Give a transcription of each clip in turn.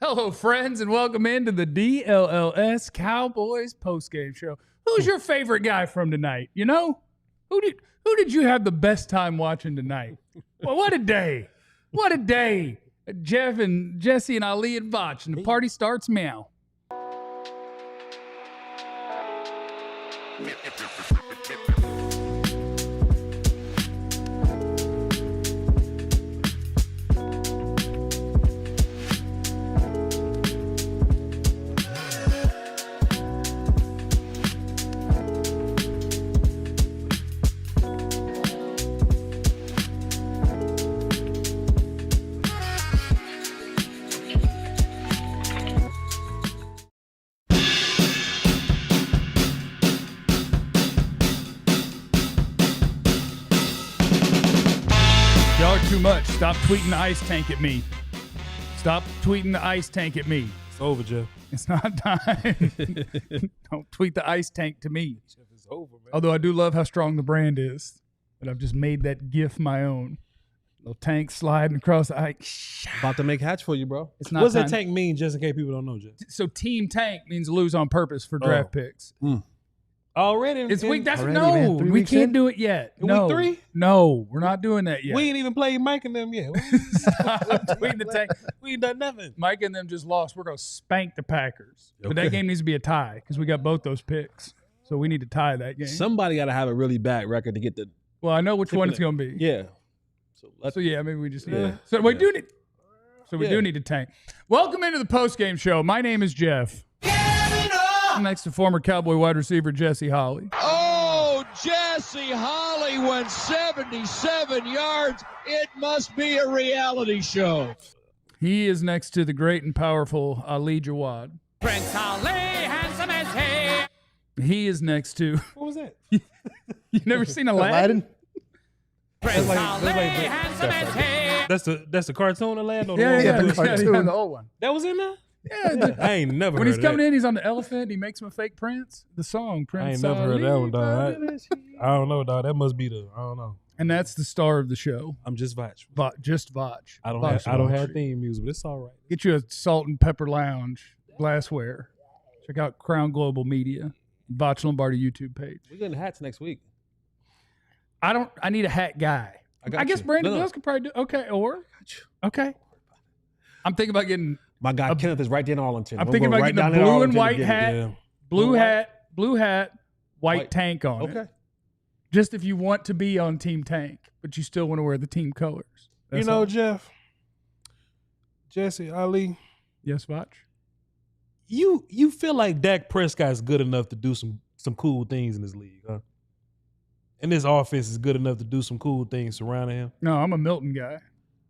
Hello, friends, and welcome into the DLLS Cowboys postgame show. Who's your favorite guy from tonight? You know, who did you have the best time watching tonight? Well, what a day! What a day! Jeff and Jesse and Ali and Vach, and the party starts meow. Y'all are too much. Stop tweeting the ice tank at me. Stop tweeting the ice tank at me. It's over, Jeff. It's not time. Don't tweet the ice tank to me. Jeff, it's over, man. Although I do love how strong the brand is. But I've just made that GIF my own. Little tank sliding across the ice. About to make hats for you, bro. It's not What does time. that tank mean, just in case people don't know, Jeff? So team tank means lose on purpose for draft picks. Already? It's week. That's Already, no. man. 3 We weeks can't in? do it yet. In No. week 3? No, we're not doing that yet. We ain't even played Mike and them yet. Stop tweeting the tank. We ain't done nothing. Mike and them just lost. We're gonna spank the Packers. But that Okay. game needs to be a tie because we got both those picks. So we need to tie that game. Somebody got to have a really bad record to get the Well, I know which one it's gonna be. yeah. So let's So yeah, maybe we just need. Yeah. So we Yeah. do need. So we Yeah. do need to tank. Welcome into the postgame show. My name is Jeff. I'm next to former Cowboy wide receiver Jesse Holley. Oh, Jesse Holley went 77 yards. It must be a reality show. He is next to the great and powerful Ali Jawad. Prince Ali, handsome as he. He is next to. What was that? You never seen Aladdin? Prince like- Ali, that's like- handsome as he. That's the cartoon of Land? Yeah, the cartoon. the old one. That was in there? Yeah, I ain't never when heard he's of coming that. in, he's on the elephant. He makes him a fake prince. The song Prince. I ain't never heard of that one, dog. Ali, I don't know, dog. That must be I don't know. And that's the star of the show. I'm just Vach. Just Vach. I don't Vach. have theme music, but it's all right. Get you a Salt and Pepper Lounge glassware. Check out Crown Global Media, Vach Lombardi YouTube page. We're getting hats next week. I need a hat guy. got I guess you. Brandon No, no. Bills could probably do. Okay. I'm thinking about getting. My guy Kenneth is right there in Arlington. I'm We're thinking going about right getting down the in blue and Arlington to white get it. hat. Yeah. Blue hat, white White. tank on it. Okay. Just if you want to be on Team Tank, but you still want to wear the team colors. You That's know, all. Jeff, Jesse, Ali, Yes, Vach. you feel like Dak Prescott's good enough to do some cool things in this league, huh? And this offense is good enough to do some cool things surrounding him. No, I'm a Milton guy.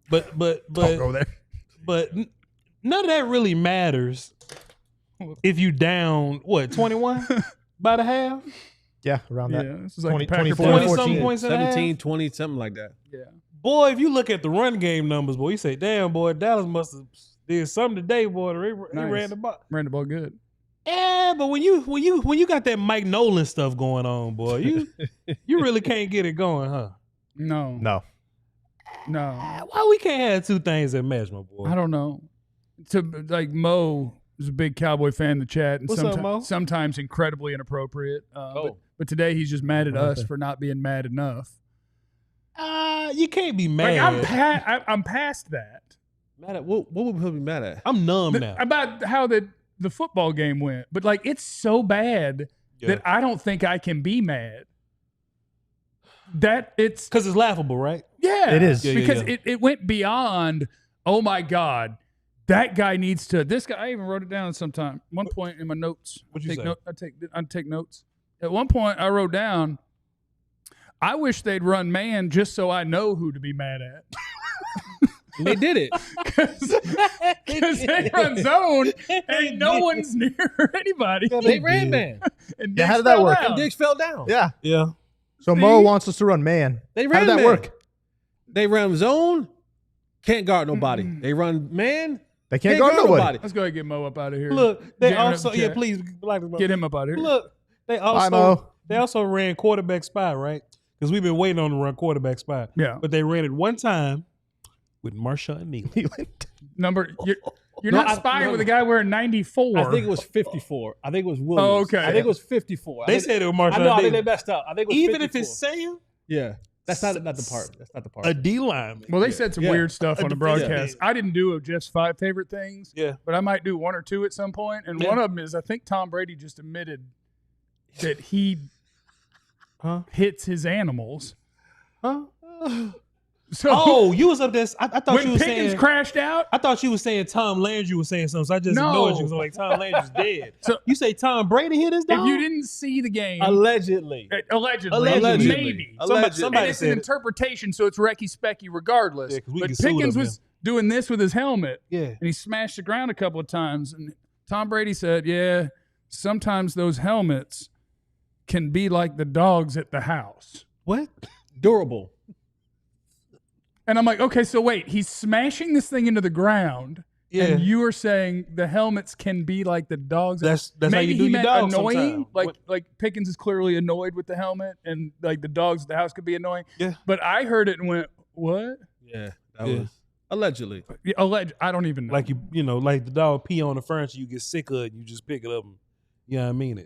But Don't go there. but none of that really matters if you down 21 by the half, Yeah, around that. Yeah, this is like 20, the Packer 24, 20 playoffs. something points in the half. 17, 20, something like that. Yeah. Boy, if you look at the run game numbers, boy, you say, damn, boy, Dallas must have did something today, boy. They Nice. ran the ball. Ran the ball good. Yeah, but when you got that Mike Nolan stuff going on, boy, you really can't get it going, huh? No. No. Why we can't have two things that match, my boy? I don't know. Like Mo is a big Cowboy fan in the chat, and What's up, Mo? sometimes incredibly inappropriate. Oh. But today he's just mad at us for not being mad enough. You can't be Like mad. I'm past that. Mad at what would people be mad at? I'm numb now. About how the football game went, but like it's so bad that I don't think I can be mad. That it's Because it's laughable, right? yeah, It is. Yeah, because yeah. it went beyond. Oh my God, that guy needs to. This guy, I even wrote it down sometime. One point in my notes. What'd you say? I take notes. At one point, I wrote down. I wish they'd run man just so I know who to be mad at. And they did it. Because they run zone and no one's near anybody. They ran man. And Yeah, how Diggs did that fell work? down. And Diggs fell down. Yeah. Yeah. So See? Mo wants us to run man. They How ran did that man. work? They ran zone. Can't guard nobody. They run man. They can't guard nobody. Let's go ahead and get Mo up out of here. Look, they Get him up also the yeah, chat. please Get him up out of here. Look, they Bye, Mo. also ran quarterback spy, right? Because we've been waiting on to run quarterback spy. Yeah. But they ran it one time, with Marshawn and Neal. You're not spying with a guy wearing 94. I think it was 54. I think it was Williams. Oh, okay. I think it was 54. They said it was Marshawn. I think they messed up. I think it was even 54. if it's Sam. Yeah. That's not the part. That's not the part. A D lineman. Well, they said some weird stuff on the broadcast. Yeah. I didn't do just 5 favorite things. Yeah. But I might do 1 or 2 at some point. And one of them is I think Tom Brady just admitted that he hits his animals. Huh? So you was up there. I thought when you was Pickens saying. crashed out. I thought you was saying Tom Landry was saying something. So I just ignored you. So like Tom Landry's dead. So you say Tom Brady hit his dog? If you didn't see the game, Allegedly, maybe Somebody and it's said an interpretation, so it's Recky Specky regardless. Yeah, 'cause we but can sue Pickens them was doing this with his helmet, Yeah. and he smashed the ground a couple of times. And Tom Brady said, "Yeah, sometimes those helmets can be like the dogs at the house." What? durable. And I'm like, okay, so wait, he's smashing this thing into the ground, and you are saying the helmets can be like the dogs. That's Maybe how you do he your meant dog annoying, sometimes. like Pickens is clearly annoyed with the helmet, and like the dogs at the house could be annoying. Yeah. But I heard it and went, what? Yeah, that was allegedly. Yeah, I don't even know. Like you know, like the dog pee on the furniture, you get sick of it, and you just pick it up. And, you know what I mean?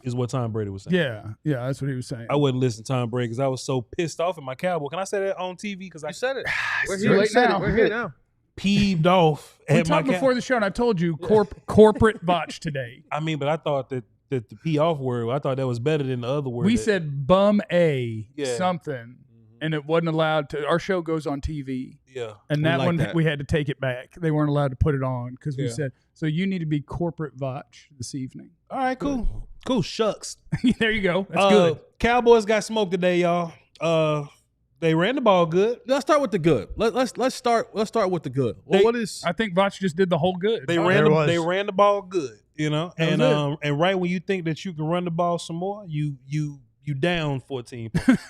Is what Tom Brady was saying. Yeah, that's what he was saying. I wouldn't listen to Tom Brady because I was so pissed off at my Cowboy. Can I say that on TV? Because I said it. We're here now. We're here now. Peeved off We at my talked before the show, and I told you corporate botch today. I mean, but I thought that the pee off word, I thought that was better than the other word. We said bum Yeah. something, and it wasn't allowed to. Our show goes on TV. Yeah. And that one, we had to take it back. They weren't allowed to put it on because we Yeah. said, so you need to be corporate votch this evening. All right, cool. Cool, shucks. There you go. That's good. Cowboys got smoked today, y'all. They ran the ball good. Let's start with the good. Let's start with the good. Well, what is? I think Votch just did the whole good. They ran the ball good, you know. And right when you think that you can run the ball some more, you down 14 points.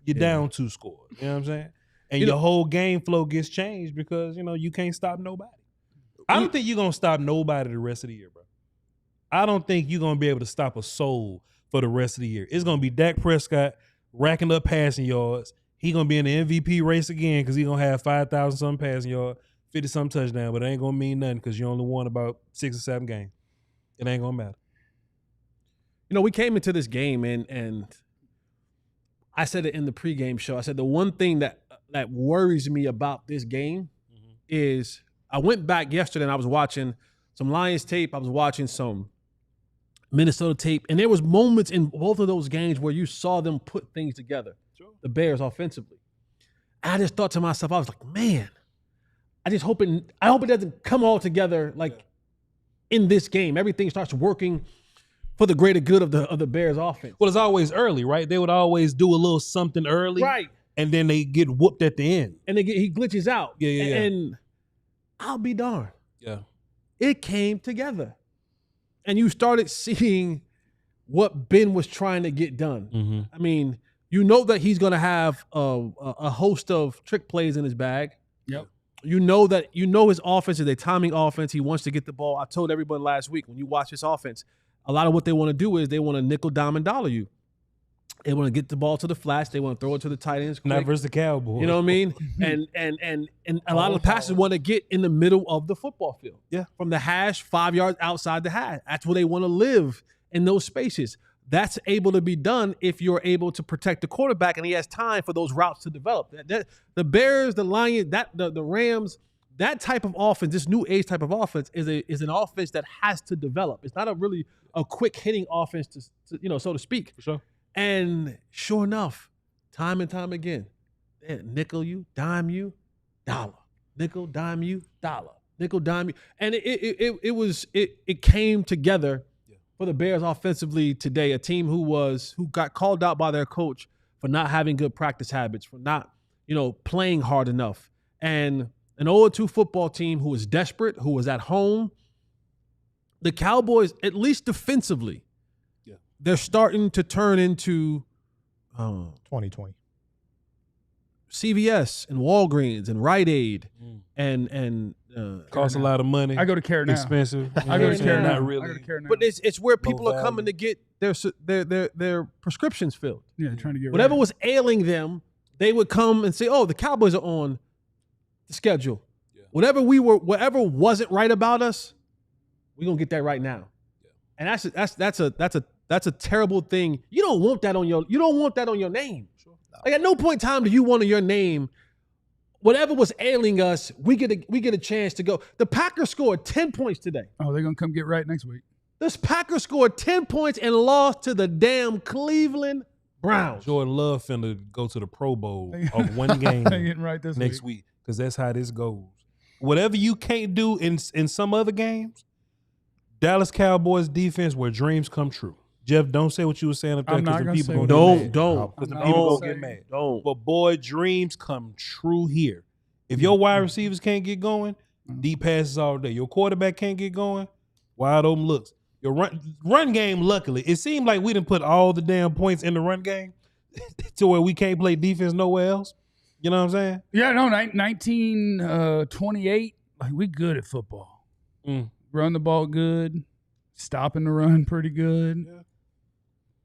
You're down 2 scores. You know what I'm saying? And your whole game flow gets changed because you can't stop nobody. I don't think you're gonna stop nobody the rest of the year, bro. I don't think you're gonna be able to stop a soul for the rest of the year. It's gonna be Dak Prescott racking up passing yards. He gonna be in the MVP race again because he gonna have 5,000 something passing yards, 50 something touchdown, but it ain't gonna mean nothing because you only won about 6 or 7 games. It ain't gonna matter. We came into this game and I said it in the pregame show. I said the one thing that worries me about this game is I went back yesterday and I was watching some Lions tape. I was watching some Minnesota tape, and there was moments in both of those games where you saw them put things together. Sure. The Bears offensively. I just thought to myself, I was like, man, I hope it doesn't come all together like in this game. Everything starts working for the greater good of the Bears offense. Well, it's always early, right? They would always do a little something early, right? And then they get whooped at the end, and he glitches out. Yeah. And I'll be darned. Yeah, it came together, and you started seeing what Ben was trying to get done. Mm-hmm. I mean, that he's going to have a host of trick plays in his bag. Yep. His offense is a timing offense. He wants to get the ball. I told everyone last week, when you watch his offense, a lot of what they want to do is they want to nickel, dime, and dollar you. They want to get the ball to the flats. They want to throw it to the tight ends. Not versus the Cowboys. You know what I mean? and a lot of the passes want to get in the middle of the football field. Yeah. From the hash, 5 yards outside the hash. That's where they want to live, in those spaces. That's able to be done if you're able to protect the quarterback and he has time for those routes to develop. The Bears, the Lions, the Rams, that type of offense, this new age type of offense is an offense that has to develop. It's not a quick hitting offense to so to speak. For sure. And sure enough, time and time again, they nickel you, dime you, dollar. Nickel, dime you, dollar. Nickel, dime you. And it came together for the Bears offensively today, a team who got called out by their coach for not having good practice habits, for not, playing hard enough. And an 0-2 football team who was desperate, who was at home. The Cowboys, at least defensively, they're starting to turn into 2020 CVS and Walgreens and Rite Aid and costs a lot of money. I go to Care Now. Expensive. I go to Care Now. Not really. I go to Care Now. But it's where people Low are coming to get their prescriptions filled. Yeah, trying to get Whatever rid. was ailing them, they would come and say, "Oh, the Cowboys are on the schedule. Yeah. Whatever wasn't right about us, we're gonna get that right now. Yeah. And that's a terrible thing. You don't want that on your name. Sure. No. Like at no point in time do you want on your name whatever was ailing us, we get a chance to go. The Packers scored 10 points today. Oh, they're gonna come get right next week. This Packers scored 10 points and lost to the damn Cleveland Browns. Jordan Love finna go to the Pro Bowl of one game right next week because that's how this goes. Whatever you can't do in some other games, Dallas Cowboys defense where dreams come true. Jeff, don't say what you were saying up there because the people don't. Because the people gonna get mad. Don't. But boy, dreams come true here. If your wide receivers can't get going, deep passes all day. Your quarterback can't get going, wide open looks. Your run game, luckily, it seemed like we didn't put all the damn points in the run game to where we can't play defense nowhere else. You know what I'm saying? Yeah, no, 1928, like we good at football. Run the ball good, stopping the run pretty good. Yeah.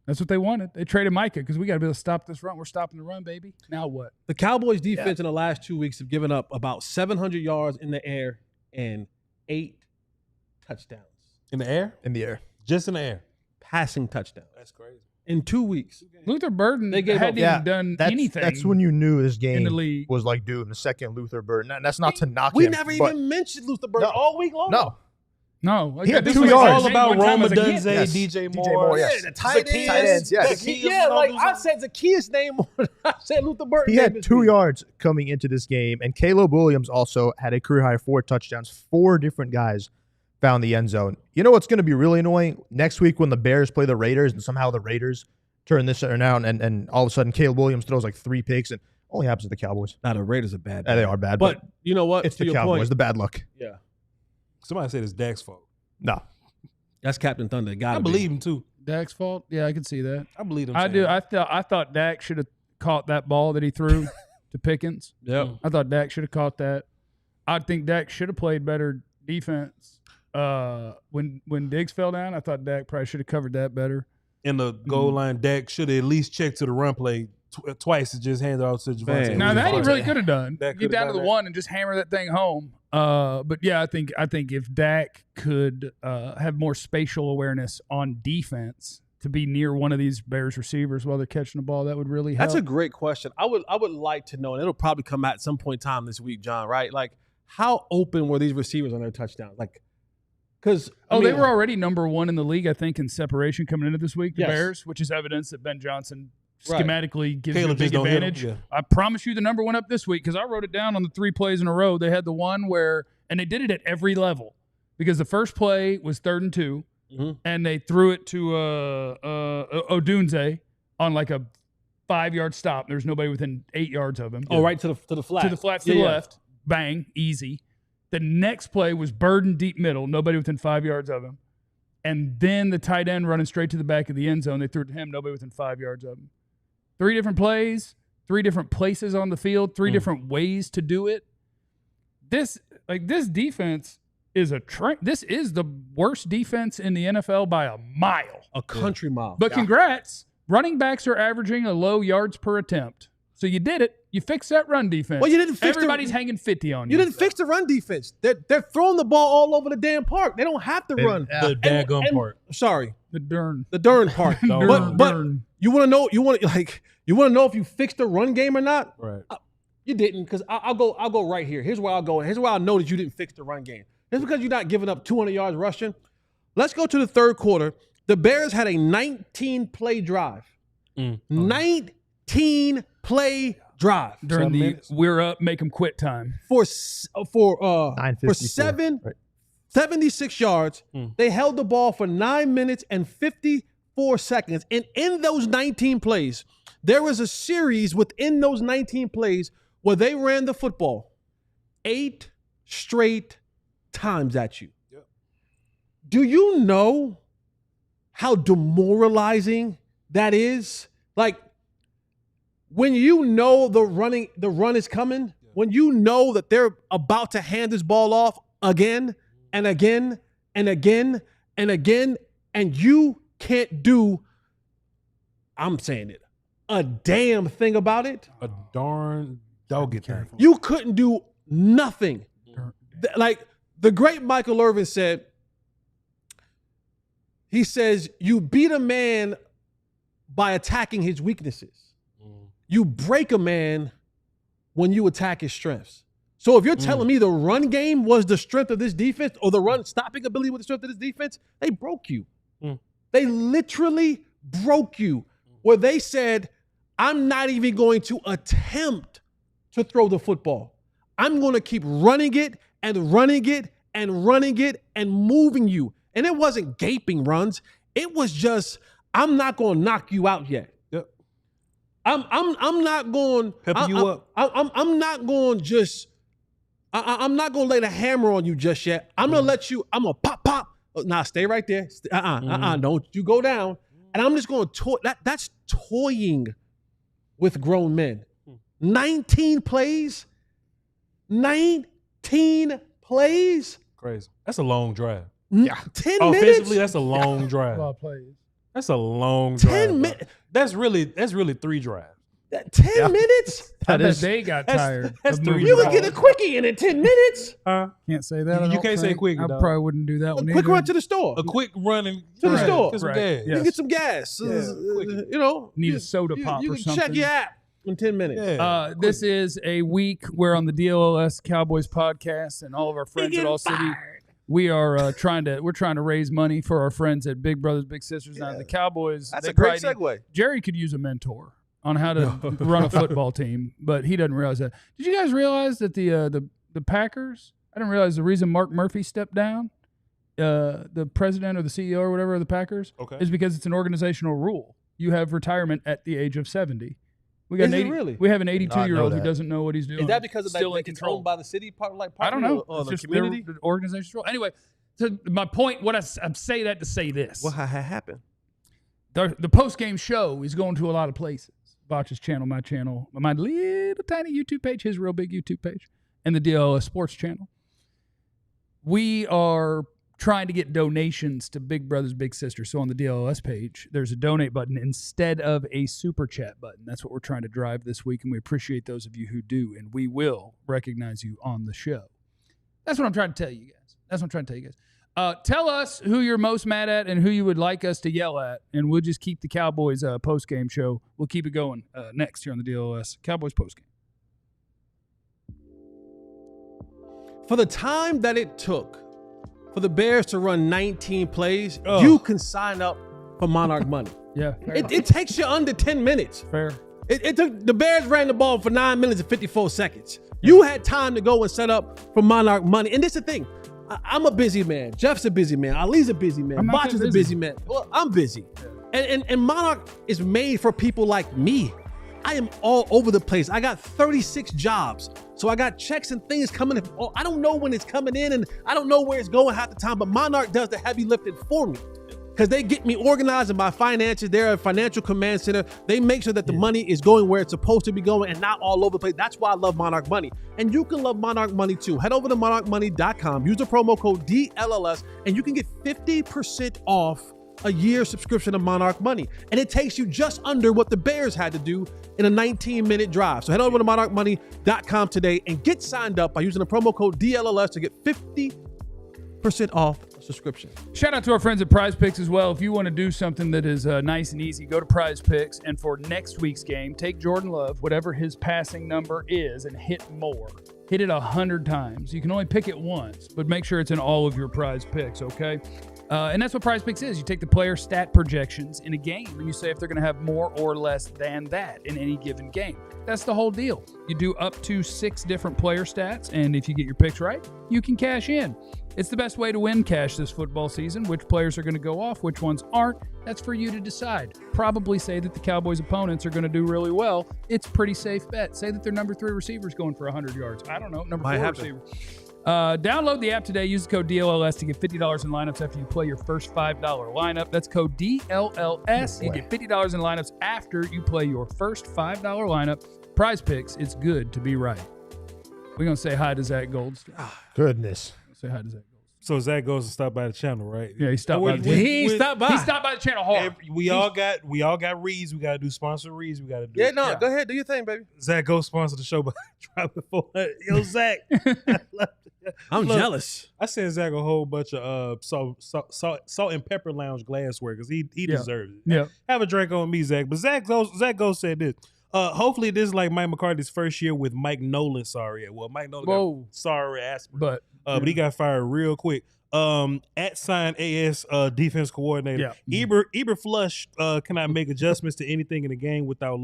That's what they wanted. They traded Micah because we got to be able to stop this run. We're stopping the run, baby. Now what? The Cowboys defense in the last 2 weeks have given up about 700 yards in the air and 8 touchdowns. In the air? In the air. Just in the air. Passing touchdowns. That's crazy. In 2 weeks. Luther Burden hadn't even done anything. That's when you knew this game in the league was like doomed. The second Luther Burden. That's not to knock him. We never even mentioned Luther Burden all week long. No. He had this 2 was yards. All about Roma Dunze, Dunze, DJ Moore. Yes. Yeah, the tight ends. Yes. Yeah, like I said Zacchaeus' name. I said Luther Burden. He had 2 yards coming into this game, and Caleb Williams also had a career high 4 touchdowns. 4 different guys found the end zone. You know what's going to be really annoying? Next week when the Bears play the Raiders, and somehow the Raiders turn this around, and all of a sudden Caleb Williams throws like 3 picks, and only happens to the Cowboys. Now the Raiders are bad. Yeah, they are bad, but you know what? It's the Cowboys. The bad luck. Yeah. Somebody said it's Dak's fault. No. That's Captain Thunder. I believe him too. Dak's fault? Yeah, I can see that. I believe him. I do. I thought Dak should have caught that ball that he threw to Pickens. Yeah. I thought Dak should have caught that. I think Dak should have played better defense. When Diggs fell down, I thought Dak probably should have covered that better. In the goal line, Dak should have at least checked to the run play twice to just hand it off to Javonte. Now that he really could have done. Get down to the 1 and just hammer that thing home. But yeah, I think if Dak could have more spatial awareness on defense to be near one of these Bears receivers while they're catching the ball, that would really help. That's a great question. I would like to know, and it'll probably come out at some point in time this week, John, right? Like, how open were these receivers on their touchdowns? Like, because they were already number 1 in the league, I think, in separation coming into this week, the Bears, which is evidence that Ben Johnson schematically gives you a big advantage. I promise you the number 1 up this week because I wrote it down on the 3 plays in a row. They had the one where, and they did it at every level because the first play was 3rd and 2, and they threw it to Odunze on like a 5-yard stop. There's nobody within 8 yards of him. Oh, right to the flat. To the flat to the left. Bang, easy. The next play was Burden deep middle, nobody within 5 yards of him. And then the tight end running straight to the back of the end zone. They threw it to him, nobody within 5 yards of him. 3 different plays, 3 different places on the field, 3 different ways to do it. This defense is this is the worst defense in the NFL by a mile. A country mile. But congrats. Running backs are averaging a low yards per attempt. So you did it. You fixed that run defense. Well, you didn't fix Everybody's hanging 50 on you. You didn't fix the run defense. They're throwing the ball all over the damn park. They don't have to run. The daggum part. Sorry. The Dern part. But you want to know if you fixed the run game or not? Right. You didn't, because I'll go right here. Here's where I'll go. Here's where I'll know that you didn't fix the run game. Just because you're not giving up 200 yards rushing. Let's go to the 3rd quarter. The Bears had a 19-play drive. 19-play drive. During the we're up, make them quit time. For 76 yards. They held the ball for 9 minutes and 54 seconds. And in those 19 plays, there was a series within those 19 plays where they ran the football 8 straight times at you. Yep. Do you know how demoralizing that is? Like, when you know the run is coming, when you know that they're about to hand this ball off again and again and again and again, and you can't do, I'm saying it, a damn thing about it. A darn dog thing. You couldn't do Nothing. Like the great Michael Irvin said, he says, you beat a man by attacking his weaknesses. You break a man when you attack his strengths. So if you're telling me the run game was the strength of this defense, or the run stopping ability was the strength of this defense, they broke you. They literally broke you, where they said, I'm not even going to attempt to throw the football. I'm going to keep running it and running it and running it and moving you. And it wasn't gaping runs. It was just, I'm not going to knock you out yet. Yep. I'm not going pepper you up. I'm not going just. I'm not going to lay the hammer on you just yet. I'm going to let you. I'm going to pop. Nah, stay right there. Don't you go down. And I'm just going to toy. That's toying with grown men. 19 plays. 19 plays. Crazy. That's a long drive. Yeah. 10 Offensively, minutes. that's a long drive. A lot of plays. That's a long 10 drive. minutes. That's really 3 drives. 10 minutes. I bet they got tired. that's of three moving You the would ball. get a quickie in 10 minutes. Can't say that. I You don't can't say think. quickie, I dog. probably wouldn't do that A one quick either. run to the store. A quick run and To the right, store. get some Right. gas. Yeah. You get some gas. quickie. You know, Need a soda pop you or can something. check your app in 10 minutes. Yeah. This is a week where on the DLLS Cowboys podcast and all of our friends at All City, we are trying to raise money for our friends at Big Brothers Big Sisters. Now the Cowboys. That's they a great probably segue. Jerry could use a mentor on how to run a football team, but he doesn't realize that. Did you guys realize that the Packers? I didn't realize the reason Mark Murphy stepped down, the president or the CEO or whatever of the Packers, is because it's an organizational rule. You have retirement at the age of 70. We got Is an it 80, really? We have an Did not 82-year-old know who that. doesn't know what he's doing. Is that because of still like in it's control owned by the city, I don't know. or It's the just community? the organizational rule. Anyway, so my point, what I say that to say this. What happened? The post-game show is going to a lot of places. Botch's channel, my channel, my little tiny YouTube page, his real big YouTube page, and the DLLS Sports channel. We are trying to get donations to Big Brothers Big Sisters. So on the DLLS page, there's a donate button instead of a super chat button. That's what we're trying to drive this week, and we appreciate those of you who do, and we will recognize you on the show. That's what I'm trying to tell you guys. Tell us who you're most mad at and who you would like us to yell at, and we'll just keep the Cowboys post-game show. We'll keep it going next here on the DLLS Cowboys post-game. For the time that it took for the Bears to run 19 plays, Oh. you can sign up for Monarch Money. Yeah, fair. It takes you under 10 minutes. Fair. It took the Bears ran the ball for 9 minutes and 54 seconds. You had time to go and set up for Monarch Money. And this is the thing. I'm a busy man. Jeff's a busy man. Ali's a busy man. I'm not Botch that is a busy. busy man. Well, I'm busy. And Monarch is made for people like me. I am all over the place. I got 36 jobs. So I got checks and things coming in. I don't know when it's coming in and I don't know where it's going half the time, but Monarch does the heavy lifting for me. Because they get me organized in my finances. They're a financial command center. They make sure that the money is going where it's supposed to be going and not all over the place. That's why I love Monarch Money. And you can love Monarch Money too. Head over to monarchmoney.com. Use the promo code DLLS and you can get 50% off a year subscription to Monarch Money. And it takes you just under what the Bears had to do in a 19-minute drive. So head over to monarchmoney.com today and get signed up by using the promo code DLLS to get 50% off a subscription. Shout out to our friends at Prize Picks as well. If you want to do something that is nice and easy, go to Prize Picks. And for next week's game, take Jordan Love, whatever his passing number is, and hit more. Hit it 100 times. You can only pick it once, but make sure it's in all of your Prize Picks, okay? And that's what Prize Picks is. You take the player stat projections in a game, and you say if they're going to have more or less than that in any given game. That's the whole deal. You do up to 6 different player stats, and if you get your picks right, you can cash in. It's the best way to win cash this football season. Which players are going to go off, which ones aren't, that's for you to decide. Probably say that the Cowboys' opponents are going to do really well. It's a pretty safe bet. Say that their number 3 receiver's going for 100 yards. I don't know, number 4 receiver. Download the app today. Use the code DLLS to get $50 in lineups after you play your first $5 lineup. That's code DLLS. You get $50 in lineups after you play your first $5 lineup. Prize Picks, it's good to be right. We're going to say hi to Zach Goldstein. Goodness. Say hi to Zach So Zach goes to stop by the channel, right? Yeah, he stopped by. He ain't stopped by. He stopped by the channel hard. We all got reads. We gotta do sponsor reads. We gotta do. Yeah, no, go ahead, do your thing, baby. Zach goes sponsor the show by dropping 400. Yo, Zach. I'm Look, jealous. I sent Zach a whole bunch of salt and pepper lounge glassware because he deserves it. Yeah. Have a drink on me, Zach. But Zach goes said this. Hopefully this is like Mike McCarthy's first year with Mike Nolan. Mike Nolan got sorry aspirin. But he got fired real quick. @AS defense coordinator. Yeah. Eberflush cannot make adjustments to anything in the game without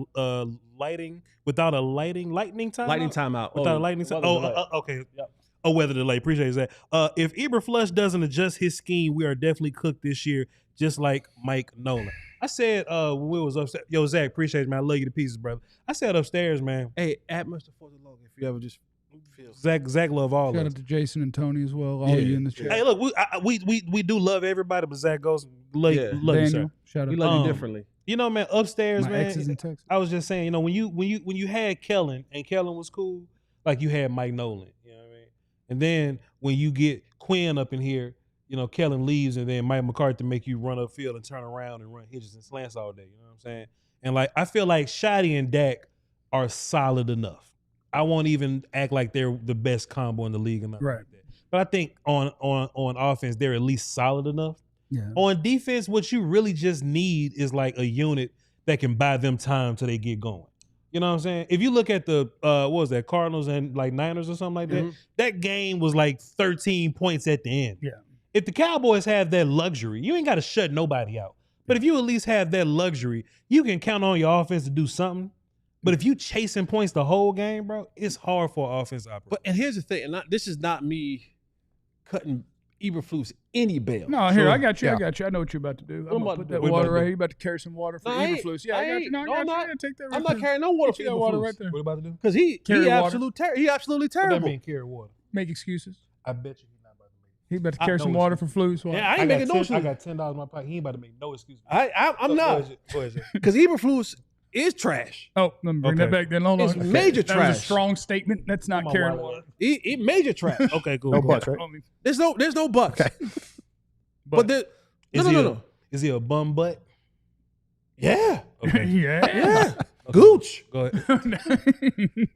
lightning timeout. Lightning timeout. Without a lightning time. Okay. Yep. Oh, weather delay. Appreciate that. If Eberflush doesn't adjust his scheme, we are definitely cooked this year, just like Mike Nolan. I said when we was upstairs, yo, Zach, appreciate it, man. I love you to pieces, brother. I said upstairs, man. Hey, at Mr. Forza Logan, if you ever just feel. Zach love all Shout of out us. to Jason and Tony as well. All of you in the chat. Hey, look, we do love everybody, but Zach goes love you, Daniel, sir. shout out. We to love you differently. You know, man, upstairs, my man. exes in Texas. I was just saying, you know, when you had Kellen and Kellen was cool, like you had Mike Nolan, you know what I mean? And then when you get Quinn up in here, you know, Kellen leaves and then Mike McCarthy make you run upfield and turn around and run hitches and slants all day. You know what I'm saying? And like I feel like Shotty and Dak are solid enough. I won't even act like they're the best combo in the league or nothing like that. But I think on offense, they're at least solid enough. Yeah. On defense, what you really just need is like a unit that can buy them time till they get going. You know what I'm saying? If you look at the what was that, Cardinals and like Niners or something like that, that game was like 13 points at the end. Yeah. If the Cowboys have that luxury, you ain't got to shut nobody out. But if you at least have that luxury, you can count on your offense to do something. But if you chasing points the whole game, bro, it's hard for an offense to operate. And here's the thing, and this is not me cutting Eberflus any bail. No, here, I got you. I got you. I know what you're about to do. I'm going to put that what water about to right do? here. You're about to carry some water for Eberflus. Yeah, I got you. No, I got you. Yeah, take that right I'm not there. carrying no water Get for you that water Eberflus. right there. What about to do? Because he absolutely What that terrible. mean, carry water? Make excuses. I bet you he's not about to make. He about to carry some water for Flus. Yeah, I ain't making no I excuses. got $10 in my pocket. He ain't about to make no excuses. I'm not. Go ahead, Because Eberflus is trash. Oh, let me bring that back then. Hold on. It's major That was trash. a strong statement. That's not My carrying wallet. water. He major trash. Okay, cool. No Go buts, ahead. right? There's no buts. Okay. But there, no. Is he a bum butt? Yeah. Okay. Yeah. Yeah. Gooch. Go ahead.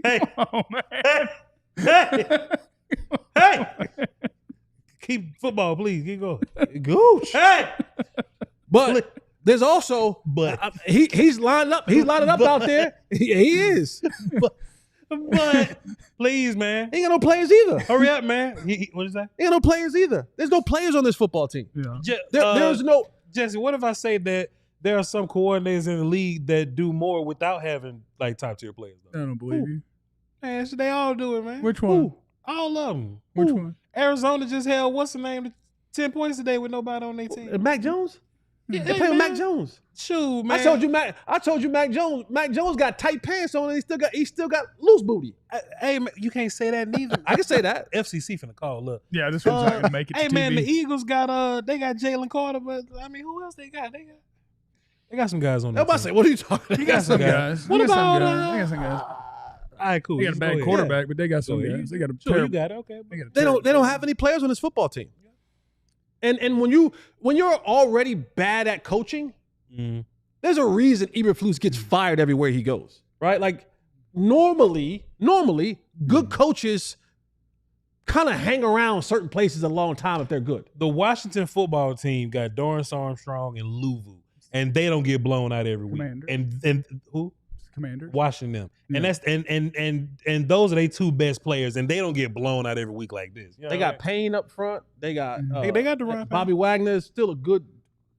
Hey. Oh, man. Hey. Keep football, please. Keep going. Gooch. Hey. But there's also he's lined up. He's lining up out there. He is. But please, man. He ain't got no players either. Hurry up, man. What is that? He ain't got no players either. There's no players on this football team. Yeah. There's no. Jesse, what if I say that there are some coordinators in the league that do more without having like top tier players? I don't believe you. Man, they all do it, man. Which one? All of them. Which one? Arizona just held what's the name? 10 points today with nobody on their team. Mac Jones. Yeah, They play with Mac Jones. Shoot, man. I told you Mac Jones. Mac Jones got tight pants on and he still got loose booty. Hey, man, you can't say that neither. I can say that. FCC finna call. Look. Yeah, this one's not going to make it to Hey, TV. man, the Eagles got they got Jalen Carter, but I mean, who else they got? They got some guys on there. Nobody say, what are you talking You got some guys. What You got some about, guys. They got some guys. All right, cool. They got a Just bad go ahead. quarterback, but they got some Go ahead. guys. They got a Sure, you terrible. got it. Okay. They got a They terrible don't have any players on this football team. And when you're already bad at coaching, there's a reason Eberflus gets fired everywhere he goes, right? Like normally, good coaches kind of hang around certain places a long time if they're good. The Washington football team got Dorrance Armstrong and Louvu, and they don't get blown out every week. Commander. And who? Commanders. Washington. Yeah. And that's and those are their two best players, and they don't get blown out every week like this. You know They what got I mean? Payne up front. They got They got Deron Bobby Wagner is still a good,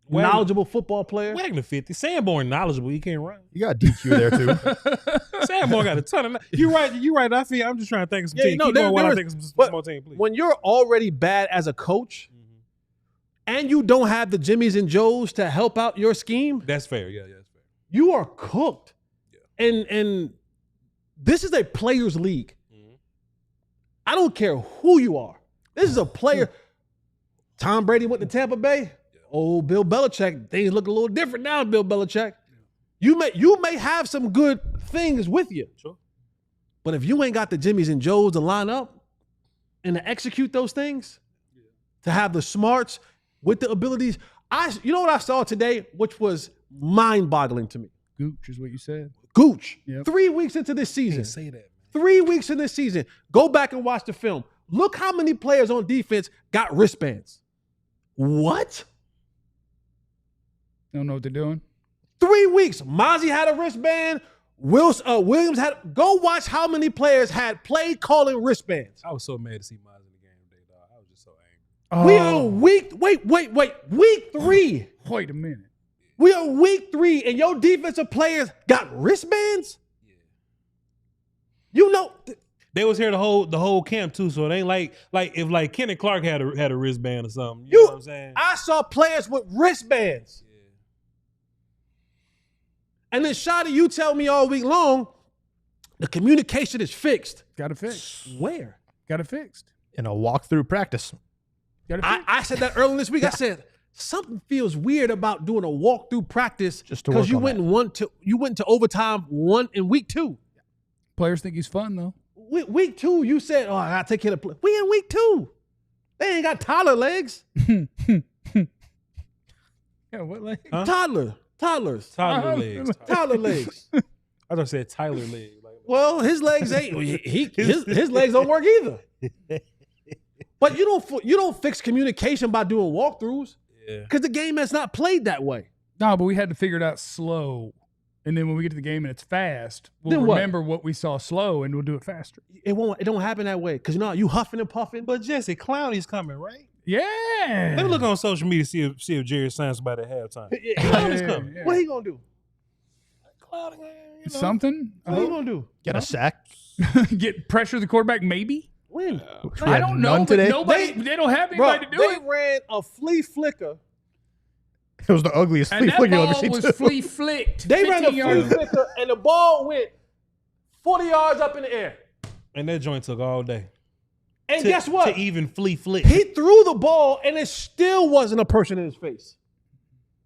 Wagner- knowledgeable football player. Wagner 50. Sanborn knowledgeable. He can't run. You got DQ there too. Sanborn got a ton of. You're right. I'm just trying to think of some teams. No, Keep going while I there think of some but small team, please. when you're already bad as a coach and you don't have the Jimmies and Joes to help out your scheme, That's fair. Yeah, that's fair. you are cooked. And this is a players' league. I don't care who you are. This is a player. Tom Brady went to Tampa Bay. Oh, Bill Belichick. Things look a little different now, Bill Belichick. You may have some good things with you. Sure. But if you ain't got the Jimmies and Joes to line up and to execute those things, to have the smarts with the abilities. You know what I saw today, which was mind-boggling to me? Gooch is what you said. Gooch. Yep. 3 weeks into this season. Can't say that, man. 3 weeks in this season. Go back and watch the film. Look how many players on defense got wristbands. What? Don't know what they're doing. 3 weeks. Mozzie had a wristband. Williams had. Go watch how many players had play calling wristbands. I was so mad to see Miles in the game today, dog. I was just so angry. We are week 3. Wait a minute. We are week 3, and your defensive players got wristbands. Yeah. You know, They was here the whole camp too, so it ain't like if like Kenny Clark had a wristband or something. You know what I'm saying? I saw players with wristbands. Yeah. And then, Shotty, you tell me all week long, the communication is fixed. Got it fixed. Where? Got it fixed. In a walkthrough practice. Got it fixed. I said that earlier this week. I said something feels weird about doing a walkthrough practice Just to because work you on went you went to overtime in week 2. Players think he's fun though. Week 2, you said, "Oh, I gotta take care of the play." We in week 2. They ain't got toddler legs. Yeah, what like? Huh? Toddlers. Toddler legs. Toddler legs. I just said Tyler legs. Like, Well, his legs ain't. His legs don't work either. But you don't fix communication by doing walkthroughs yeah. because the game has not played that way. No, but we had to figure it out slow. And then when we get to the game and it's fast, we'll Then what? remember what we saw slow and we'll do it faster. It don't happen that way because you huffing and puffing. But Jesse, Clowney's coming, right? Yeah. Let me look on social media see if Jerry signs somebody at halftime. Clowney's coming. Yeah. What he gonna do? Clowney, Something? What he gonna do? Get a sack. Get pressure the quarterback, maybe? When? We I had don't know. none But today. they don't have Bro, anybody to do they it. ran a flea flicker. It was the ugliest And flea that flicker I've ever ball seen. was too. flea flicked. They ran a 15 flea yards. flicker and the ball went 40 yards up in the air. And that joint took all day. And To- guess what? To even flea flick. He threw the ball and it still wasn't a person in his face.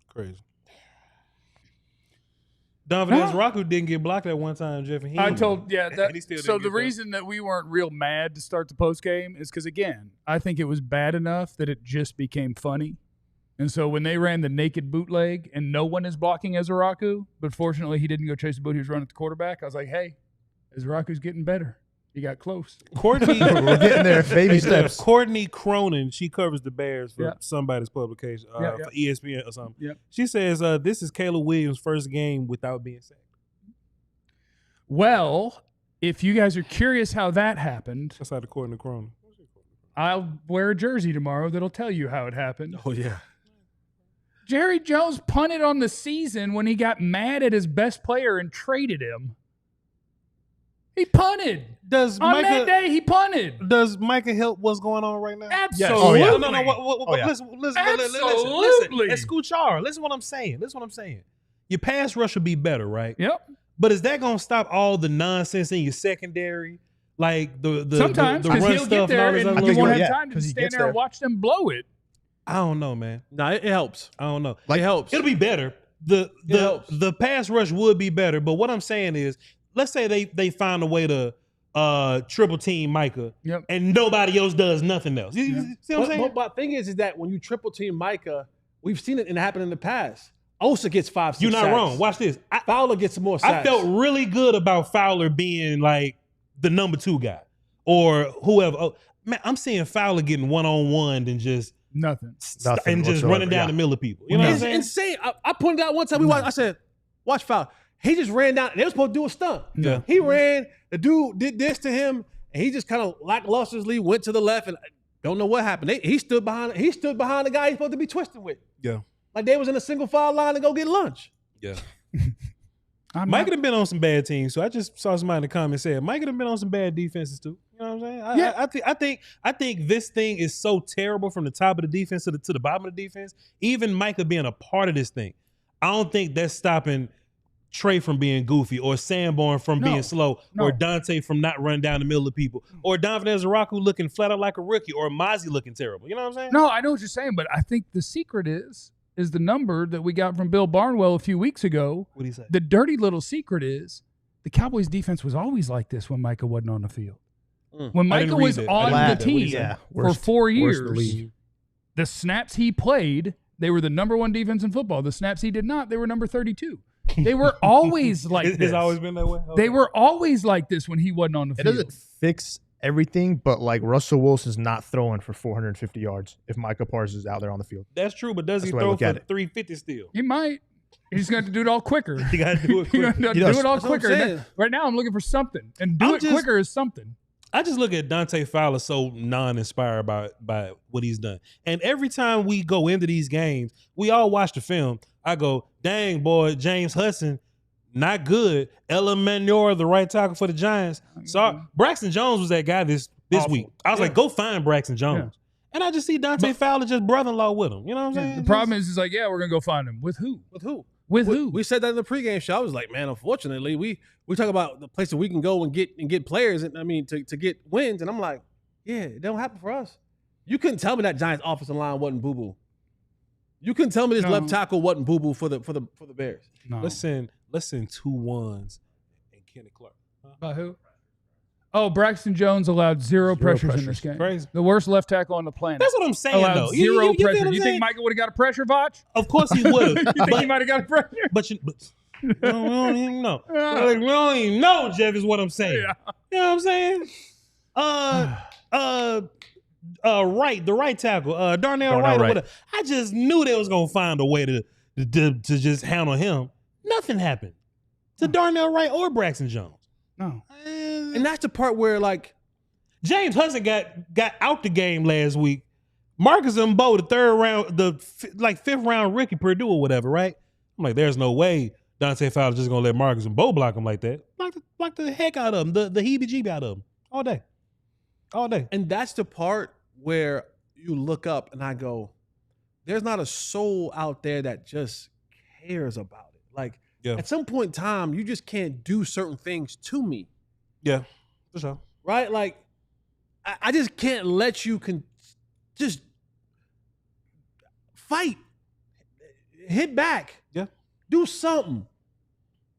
Crazy. Donovan Rocco didn't get blocked at one time, Jeff. And he I told, yeah. and he still So didn't the get that. reason that we weren't real mad to start the post game is because, again, I think it was bad enough that it just became funny. And so when they ran the naked bootleg and no one is blocking Ezraku, but fortunately he didn't go chase the boot, he was running at the quarterback, I was like, hey, Ezraku's getting better. He got close. Courtney, We're getting there. Baby steps. Courtney Cronin, she covers the Bears for Yeah. somebody's publication, Yeah, for ESPN or something. Yeah. She says this is Caleb Williams' first game without being sacked. Well, if you guys are curious how that happened, That's how the Courtney Cronin. I'll wear a jersey tomorrow that'll tell you how it happened. Oh, yeah. Jerry Jones punted on the season when he got mad at his best player and traded him. He punted. Does On that day, he punted. Does Micah help what's going on right now? Absolutely. Oh, yeah. No. yeah. Listen. Absolutely. It's Scoochar. Listen what I'm saying. Your pass rush will be better, right? Yep. But is that gonna stop all the nonsense in your secondary? Like the Sometimes, the because run he'll stuff get there and all this and other you stuff? won't have Yeah, time to 'cause he stand gets there and there. watch them blow it. I don't know, man. No, it helps. I don't know. It helps. It'll be better. The helps. the pass rush would be better. But what I'm saying is, let's say they find a way to triple team Micah, Yep. and nobody else does nothing else. You see what I'm saying? But the thing is that when you triple team Micah, we've seen it and happen in the past. Osa gets 5-6 You're not sacks. wrong. Watch this. Fowler gets some more sacks. I felt really good about Fowler being like the number 2 guy or whoever. Oh, man, I'm seeing Fowler getting one-on-one and just Nothing. Nothing and just whatsoever, running down yeah. the middle of people. You know what I'm It's saying? insane. I pointed out one time we watched. I said, "Watch Fowler." He just ran down. They were supposed to do a stunt. Yeah. He ran. The dude did this to him, and he just kind of lacklusterously went to the left, and don't know what happened. He stood behind. He stood behind the guy he's supposed to be twisting with. Yeah. Like they was in a single file line to go get lunch. Yeah. I'm Mike not- could have been on some bad teams, so I just saw somebody in the comments say Mike could have been on some bad defenses too. You know what I'm saying? I think this thing is so terrible from the top of the defense to the bottom of the defense. Even Micah being a part of this thing, I don't think that's stopping Trey from being goofy or Sanborn from being slow or Dante from not running down the middle of people or Donovan Ezraku looking flat out like a rookie or Mozzie looking terrible. You know what I'm saying? No, I know what you're saying, but I think the secret is the number that we got from Bill Barnwell a few weeks ago. What do you say? The dirty little secret is the Cowboys defense was always like this when Micah wasn't on the field. When I didn't Micah read was that. on I the didn't read that. What team did he say? for 4 Worst in the years, league. The snaps he played, they were the number 1 defense in football. The snaps he did not, they were number 32. They were always like this. It's always been that way? Okay. They were always like this when he wasn't on the It field. doesn't fix everything, but like Russell Wilson's not throwing for 450 yards if Micah Parsons is out there on the field. That's true, but does he That's the way I throw look for at it. 350 still? He might. He's going to do it all quicker. You got to do it He's quick. going to He does. do it all That's what I'm quicker. saying. Right now, I'm looking for something. And do I'm it just- quicker is something. I just look at Dante Fowler so non-inspired by what he's done. And every time we go into these games, we all watch the film. I go, dang, boy, James Hudson, not good. Ella Manor, the right tackle for the Giants. So Braxton Jones was that guy this Awful. week. I was like, go find Braxton Jones. And I just see Dante Fowler just brother-in-law with him. You know what I'm saying? The problem is, like, yeah, we're going to go find him. With who? With who? With who? We said that in the pregame show. I was like, man, unfortunately, we talk about the place that we can go and get players, and I mean to get wins, and I'm like, yeah, it don't happen for us. You couldn't tell me that Giants offensive line wasn't boo-boo. You couldn't tell me this No. left tackle wasn't boo-boo for the Bears. No. Let's send 2 1s and Kenny Clark. By who? Oh, Braxton Jones allowed zero pressures in this game. Crazy. The worst left tackle on the planet. That's what I'm saying, allowed though. zero You feel pressure. what I'm You saying? think Micah would have got a pressure, Vach? Of course he would have. You think he might have got a pressure? But we don't even know. Like, we don't even know, Jeff, is what I'm saying. Yeah. You know what I'm saying? The right tackle, Darnell Wright or whatever. I just knew they was gonna find a way to just handle him. Nothing happened to Darnell Wright or Braxton Jones. No. And that's the part where, like, James Hudson got out the game last week. Marcus Mbo, the 3rd round, fifth round rookie, Purdue or whatever, right? I'm like, there's no way Dante Fowler's just gonna let Marcus Mbo block him like that. Block the heck out of him, the heebie-jeebie out of him all day. and that's the part where you look up and I go, there's not a soul out there that just cares about it. Like, Yeah. at some point in time, you just can't do certain things to me. Yeah, for sure. Right? Like, I just can't let you just fight, hit back, do something.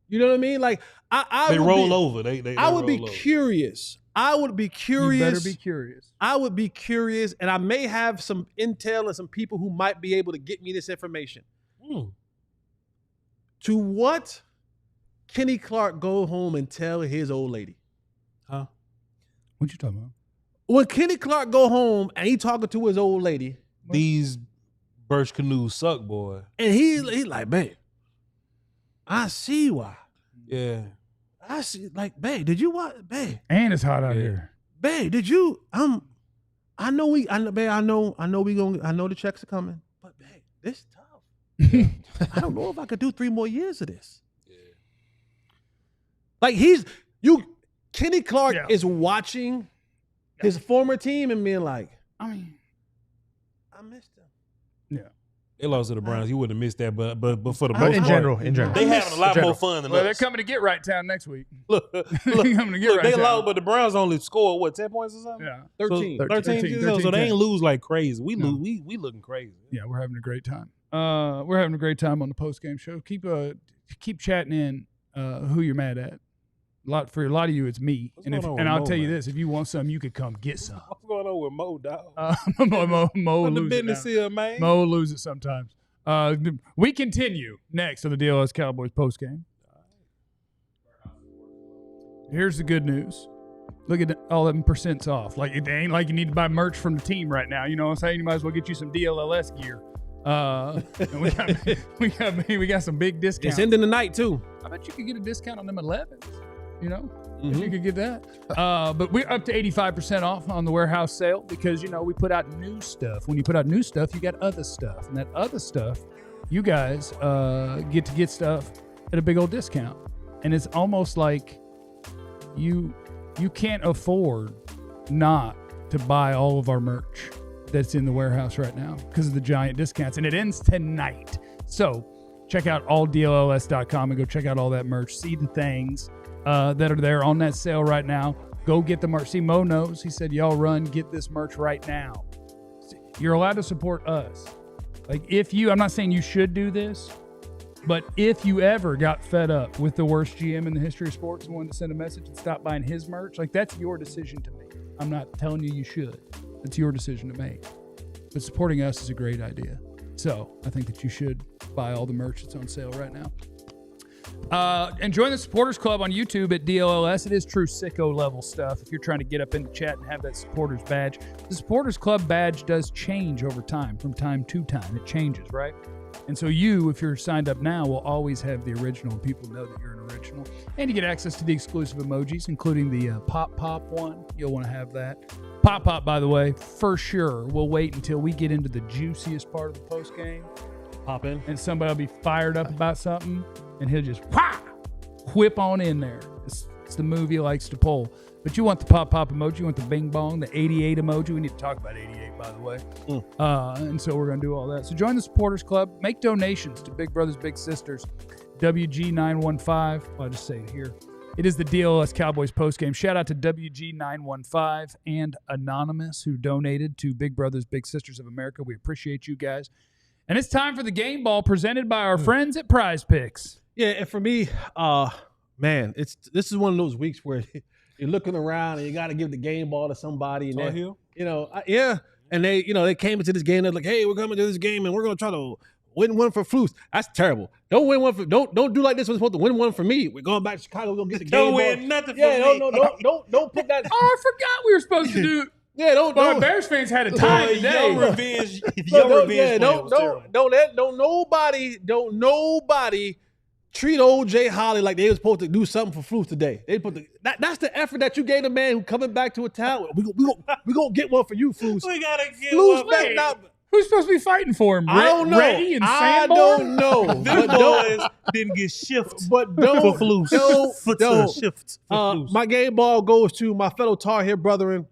You know what I mean? Like, They roll over. I would be roll over. curious. I would be curious. You better be curious. I would be curious, and I may have some intel and some people who might be able to get me this information. To what Kenny Clark go home and tell his old lady? Huh? What you talking about? When Kenny Clark go home and he talking to his old lady, These birch canoes suck, boy. and he like, babe, I see why. Yeah. I see, like, babe, did you what, babe? And it's hot out here. Babe, did you? I know we know the checks are coming, but babe, this tough. I don't know if I could do 3 more years of this. Yeah. Like Kenny Clark is watching his former team and being like, I mean, I missed him. yeah. They lost to the Browns. You wouldn't have missed that, but for the But most in part, general, they having a lot more fun than Well, they're us. coming to get Right Town next week. Look, They're coming to get Right they Town. lost, but the Browns only scored what, 10 points or something? Yeah. 13. So 13, so they ain't lose like crazy. We No. lose, we looking crazy. Yeah, we're having a great time. We're having a great time on the post game show. Keep chatting in who you're mad at. For a lot of you, it's me. What's And going on with I'll Mo, tell you man? this: if you want something, you could come get some. What's going on with Mo, dog? Mo What the lose business it now. here, man? Mo lose it sometimes. We continue next on the DLLS Cowboys post game. Here's the good news. Look at all them percents off. Like, it ain't like you need to buy merch from the team right now. You know what I'm saying? You might as well get you some DLLS gear. And we got some big discounts. It's ending the night too. I bet you could get a discount on them 11s. You know, Mm-hmm. if you could get that. But we're up to 85% off on the warehouse sale because, you know, we put out new stuff. When you put out new stuff, you got other stuff. And that other stuff, you guys get stuff at a big old discount. And it's almost like you can't afford not to buy all of our merch that's in the warehouse right now because of the giant discounts. And it ends tonight. So check out alldlls.com and go check out all that merch. See the things that are there on that sale right now. Go get the merch. See, Mo knows. He said, y'all run, get this merch right now. You're allowed to support us. Like, I'm not saying you should do this, but if you ever got fed up with the worst GM in the history of sports and wanted to send a message and stop buying his merch, like, that's your decision to make. I'm not telling you should. It's your decision to make. but supporting us is a great idea. So I think that you should buy all the merch that's on sale right now. And join the Supporters Club on YouTube at DLLS. It is true sicko level stuff. If you're trying to get up in the chat and have that supporters badge, the Supporters Club badge does change over time, from time to time. It changes, right? And so you, if you're signed up now, will always have the original. People know that you're an original. And you get access to the exclusive emojis, including the Pop Pop one. You'll want to have that. Pop Pop, by the way, for sure. We'll wait until we get into the juiciest part of the post game. Pop in. And somebody will be fired up about something, and he'll just whip on in there. It's the move he likes to pull. But you want the pop emoji, you want the bing bong, the 88 emoji. We need to talk about 88, by the way. And so we're going to do all that. So join the Supporters Club. Make donations to Big Brothers Big Sisters. WG915. I'll just say it here. It is the DLLS Cowboys postgame. Shout out to WG915 and Anonymous, who donated to Big Brothers Big Sisters of America. We appreciate you guys. And it's time for the game ball presented by our friends at Prize Picks. Yeah, and for me, man, this is one of those weeks where you're looking around and you got to give the game ball to somebody. And and they came into this game. They're like, "Hey, we're coming to this game and we're gonna try to win one for Flus." That's terrible. Don't win one for. Don't do like this. We're supposed to win one for me. We're going back to Chicago. We're gonna get the game ball. Don't win nothing for me. Don't put that. Oh, I forgot we were supposed to do. Yeah, don't. Bears fans had a time today. Your revenge. Don't nobody treat old Jay Holly like they were supposed to do something for Flus today. That's the effort that you gave the man who coming back to a town. We gonna get one for you, Flus. We gotta get Flus one. Who's supposed to be fighting for him? I don't know. Reddy and I Sanborn? don't know. Them boys didn't get shifted. But don't. For Flus. Shift for Flus. My game ball goes to my fellow Tar Heel brethren,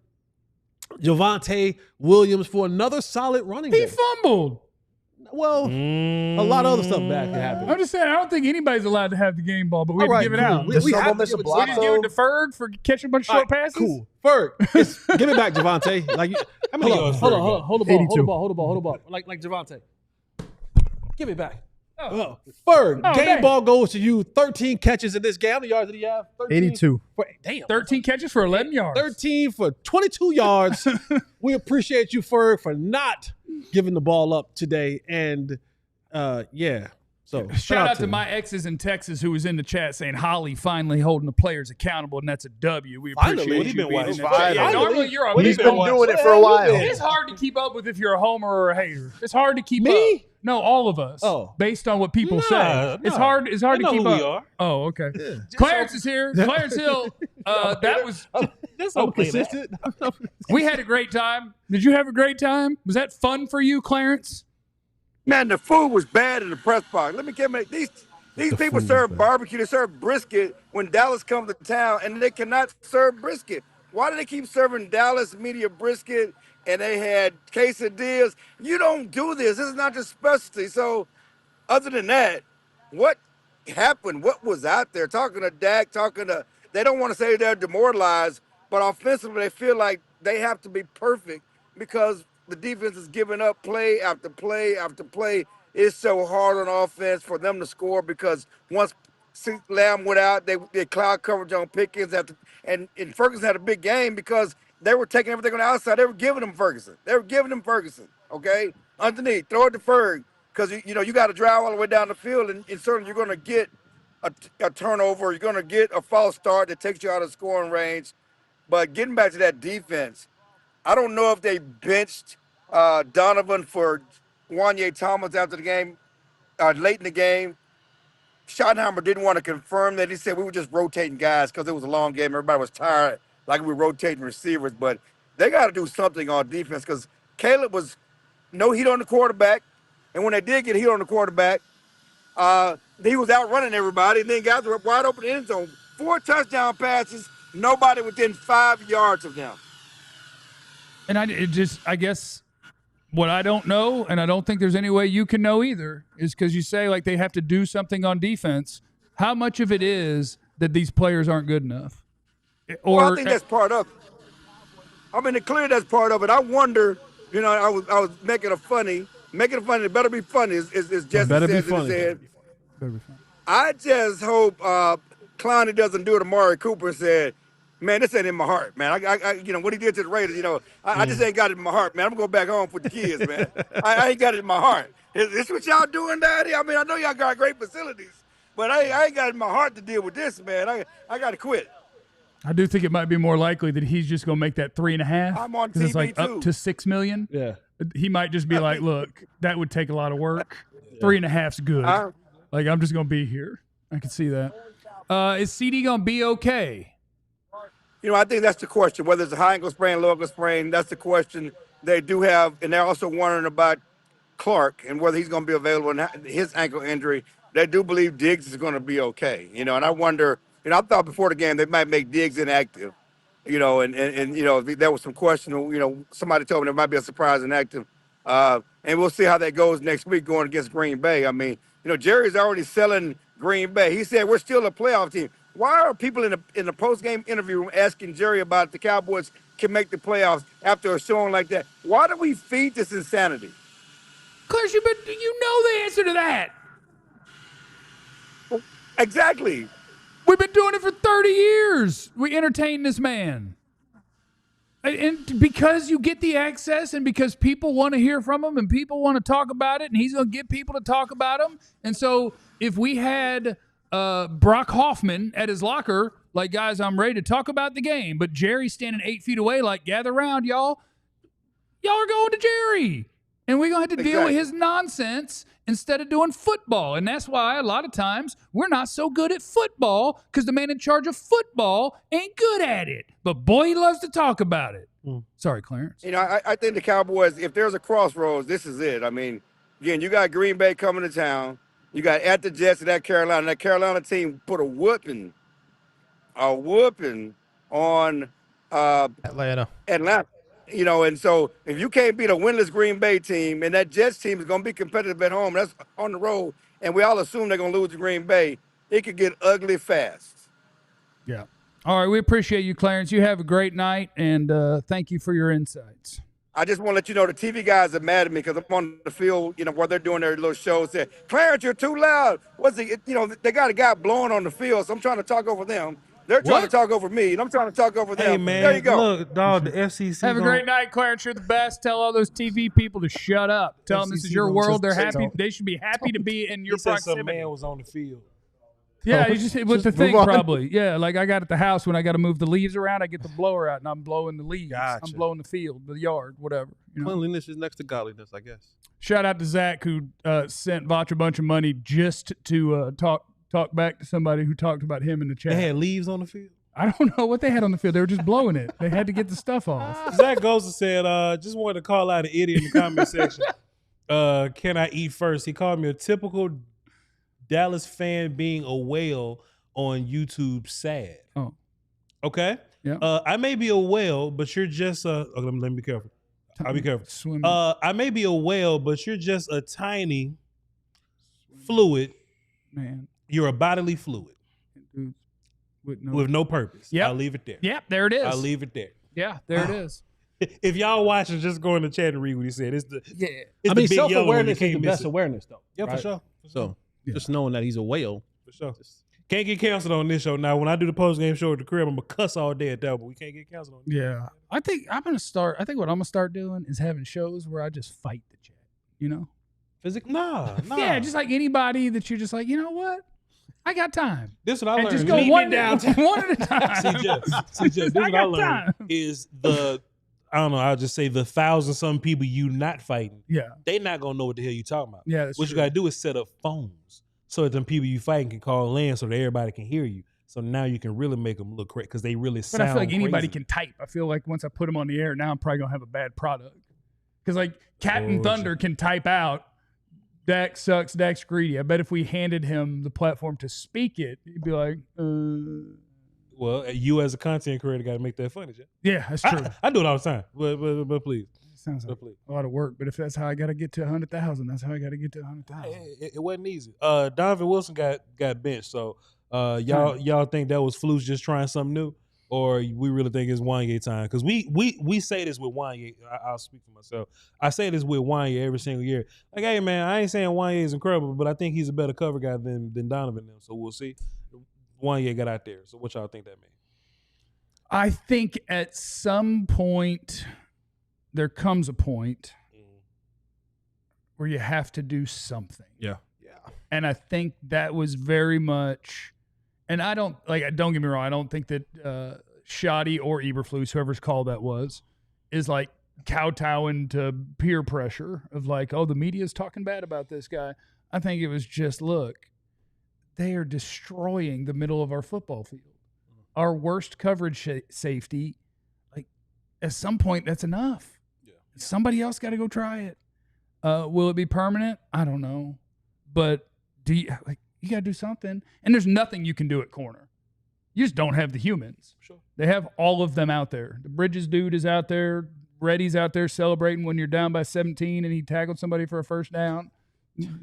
Javonte Williams, for another solid running He game. fumbled. Well, a lot of other stuff bad can happen. I'm just saying, I don't think anybody's allowed to have the game ball, but we All have to right, give it cool. out. We Does have someone to miss a give it- block, We just give it to Ferg for catching a bunch of short passes? Cool. Ferg, give it back, Javonte. Like, How many yards Ferg got? hold the ball. Like Javonte. Give it back. Oh. Ferg, Oh, game dang. ball goes to you. 13 catches in this game. How many yards did he have? 13? 82. Damn. 13 catches for 11 yards. 13 for 22 yards. We appreciate you, Ferg, for not giving the ball up today. And yeah. So Shout out to my exes in Texas who was in the chat saying Holly finally holding the players accountable, and that's a W. We Finally. appreciate What you he been being watching? in the chat. Yeah, Finally. normally you're on But he's mute. been doing it for a while. It's hard to keep up with if you're a homer or a hater. It's hard to keep Me? up. No, all of us. Oh. Based on what people say. Nah. It's hard I to know keep who up. we are. Oh, okay. Clarence is here. Clarence Hill. That was I'm consistent. we had a great time. Did you have a great time? Was that fun for you, Clarence? Man, the food was bad in the press box. Let me get me these people serve barbecue, they serve brisket when Dallas comes to town, and they cannot serve brisket. Why do they keep serving Dallas media brisket? And they had quesadillas. You don't do this. This is not your specialty. So, other than that, what happened? What was out there? Talking to Dak, they don't want to say they're demoralized, but offensively they feel like they have to be perfect because the defense is giving up play after play after play. It's so hard on offense for them to score because once Lamb went out, they cloud coverage on Pickens and Ferguson had a big game because they were taking everything on the outside. They were giving him Ferguson. Okay? Underneath, throw it to Ferg because you got to drive all the way down the field and certainly you're going to get a turnover. You're going to get a false start that takes you out of scoring range. But getting back to that defense, I don't know if they benched Donovan for Wanye Thomas after the game, late in the game. Schottenheimer didn't want to confirm that. He said we were just rotating guys because it was a long game. Everybody was tired, like we were rotating receivers. But they got to do something on defense because Caleb was no heat on the quarterback. And when they did get heat on the quarterback, he was outrunning everybody. And then guys were wide open in the end zone. 4 touchdown passes, nobody within 5 yards of them. And I guess what I don't know, and I don't think there's any way you can know either, is because you say like they have to do something on defense. How much of it is that these players aren't good enough? Well, I think that's part of it. I mean, clearly that's part of it. I wonder, I was making it funny. It better be funny, as Jesse said. I just hope Clowney doesn't do it to Amari Cooper and said, Man, this ain't in my heart, man. You know what he did to the Raiders. You know, I just ain't got it in my heart, man. I'm gonna go back home with the kids, man. I ain't got it in my heart. Is this what y'all doing down here? I mean, I know y'all got great facilities, but I ain't got it in my heart to deal with this, man. I got to quit. I do think it might be more likely that he's just going to make that 3.5. I'm on because it's like TV up to $6 million. Yeah. He might just be like, look, that would take a lot of work. 3.5's good. Like, I'm just going to be here. I can see that. Is CeeDee going to be okay? You know, I think that's the question. Whether it's a high ankle sprain, low ankle sprain, that's the question they do have. And they're also wondering about Clark and whether he's going to be available in his ankle injury. They do believe Diggs is going to be okay. You know, and I wonder, you know, I thought before the game they might make Diggs inactive. You know, and you know, there was some question. You know, somebody told me there might be a surprise inactive. And we'll see how that goes next week going against Green Bay. I mean, you know, Jerry's already selling Green Bay. He said we're still a playoff team. Why are people in the post-game interview room asking Jerry about the Cowboys can make the playoffs after a showing like that? Why do we feed this insanity? Because you know the answer to that. Well, exactly. We've been doing it for 30 years. We entertain this man. And because you get the access and because people want to hear from him and people want to talk about it and he's going to get people to talk about him. And so if we had Brock Hoffman at his locker, like, guys, I'm ready to talk about the game, but Jerry's standing 8 feet away like, gather around, y'all. Y'all are going to Jerry. And we're going to have to deal with his nonsense instead of doing football. And that's why a lot of times we're not so good at football because the man in charge of football ain't good at it. But boy, he loves to talk about it. Sorry, Clarence. You know, I think the Cowboys, if there's a crossroads, this is it. I mean, again, you got Green Bay coming to town. You got at the Jets and at Carolina. That Carolina team put a whooping on Atlanta. You know, and so if you can't beat a winless Green Bay team, and that Jets team is going to be competitive at home, that's on the road, and we all assume they're going to lose to Green Bay, it could get ugly fast. Yeah. All right, we appreciate you, Clarence. You have a great night, and thank you for your insights. I just want to let you know the TV guys are mad at me because I'm on the field, you know, while they're doing their little shows. Say, Clarence, you're too loud. You know, they got a guy blowing on the field, so I'm trying to talk over them. They're trying to talk over me, and I'm trying to talk over them. Hey, man, there you go. Look, dog, the FCC. Have a great night, Clarence. You're the best. Tell all those TV people to shut up. Tell them this is your world. They're happy. They should be happy to be in your proximity. Some man was on the field. Yeah, you just with the thing probably. Yeah, like I got at the house when I got to move the leaves around, I get the blower out and I'm blowing the leaves. Gotcha. I'm blowing the field, the yard, whatever. You know? Cleanliness is next to godliness, I guess. Shout out to Zach who sent Vach a bunch of money just to talk back to somebody who talked about him in the chat. They had leaves on the field? I don't know what they had on the field. They were just blowing it. They had to get the stuff off. Zach Gosa said, just wanted to call out an idiot in the comment section. Can I eat first? He called me a typical Dallas fan being a whale on YouTube sad. Oh. Okay? Yeah. I may be a whale, but you're just let me be careful. I'll be careful. Swimming. I may be a whale, but you're just a tiny fluid. Man. You're a bodily fluid. Dude. With no purpose. Yep. I'll leave it there. Yep, there it is. I'll leave it there. Yeah, there it is. If y'all watching, just go in the chat and read what he said. It's the I mean, self-awareness is the best it. awareness, though. Yeah, right? for sure. So just knowing that he's a whale. For sure. Can't get canceled on this show. Now, when I do the post-game show at the crib, I'm going to cuss all day at that, but we can't get canceled on this. Yeah. I think what I'm going to start doing is having shows where I just fight the chat, you know? Physically? Nah. Yeah, just like anybody that you're just like, you know what? I got time. This is what I learned. Just go one at a time. See, Jeff, this is what I learned is I don't know, I'll just say the 1,000-some people you not fighting. Yeah. They not going to know what the hell you talking about. Yeah, that's what true. you got to do is set up phones so that them people you fighting can call in so that everybody can hear you. So now you can really make them look crazy because they really sound But I feel like anybody crazy. can type. I feel like once I put them on the air, now I'm probably going to have a bad product. Because like Captain Thunder can type out, Dak sucks, Dak's greedy. I bet if we handed him the platform to speak it, he'd be like, Well, you as a content creator got to make that funny, Jeff. Yeah, that's true. I do it all the time, but please. Sounds like a lot of work, but if that's how I got to get to 100,000, that's how I got to get to 100,000. It wasn't easy. Donovan Wilson got benched, so y'all think that was Flus just trying something new, or we really think it's Wanye time? Because we say this with Wanye. I'll speak for myself. I say this with Wanye every single year. Like, hey man, I ain't saying Wanye is incredible, but I think he's a better cover guy than Donovan them. So we'll see. Wanye got out there. So what y'all think that means? I think at some point there comes a point where you have to do something. Yeah. And I think that was very much, and don't get me wrong, I don't think that Shoddy or Eberflus, whoever's call that was, is like kowtowing to peer pressure of like, oh, the media's talking bad about this guy. I think it was just, look, they are destroying the middle of our football field. Our worst coverage safety, like at some point, that's enough. Yeah. Somebody else got to go try it. Will it be permanent? I don't know. But you got to do something. And there's nothing you can do at corner. You just don't have the humans. Sure. They have all of them out there. The Bridges dude is out there. Reddy's out there celebrating when you're down by 17 and he tackled somebody for a first down.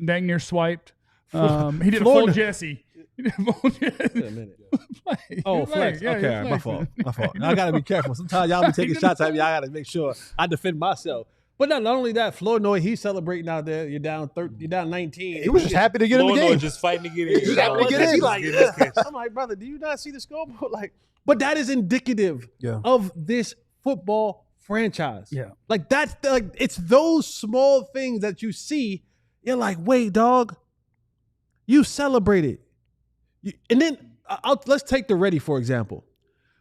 Dang near swiped. He did a full Jesse. Oh, flex. Yeah, okay, my fault. I got to be careful. Sometimes y'all be taking shots at me. I got to make sure I defend myself. But not only that, Flournoy, he's celebrating out there. You're down 19. He was just happy to get in the game. Just fighting to get in. He was happy to get in. I'm like, brother, do you not see the scoreboard? But that is indicative of this football franchise. Yeah. It's those small things that you see. You're like, wait, dog, you celebrated. And then let's take the Reddy, for example.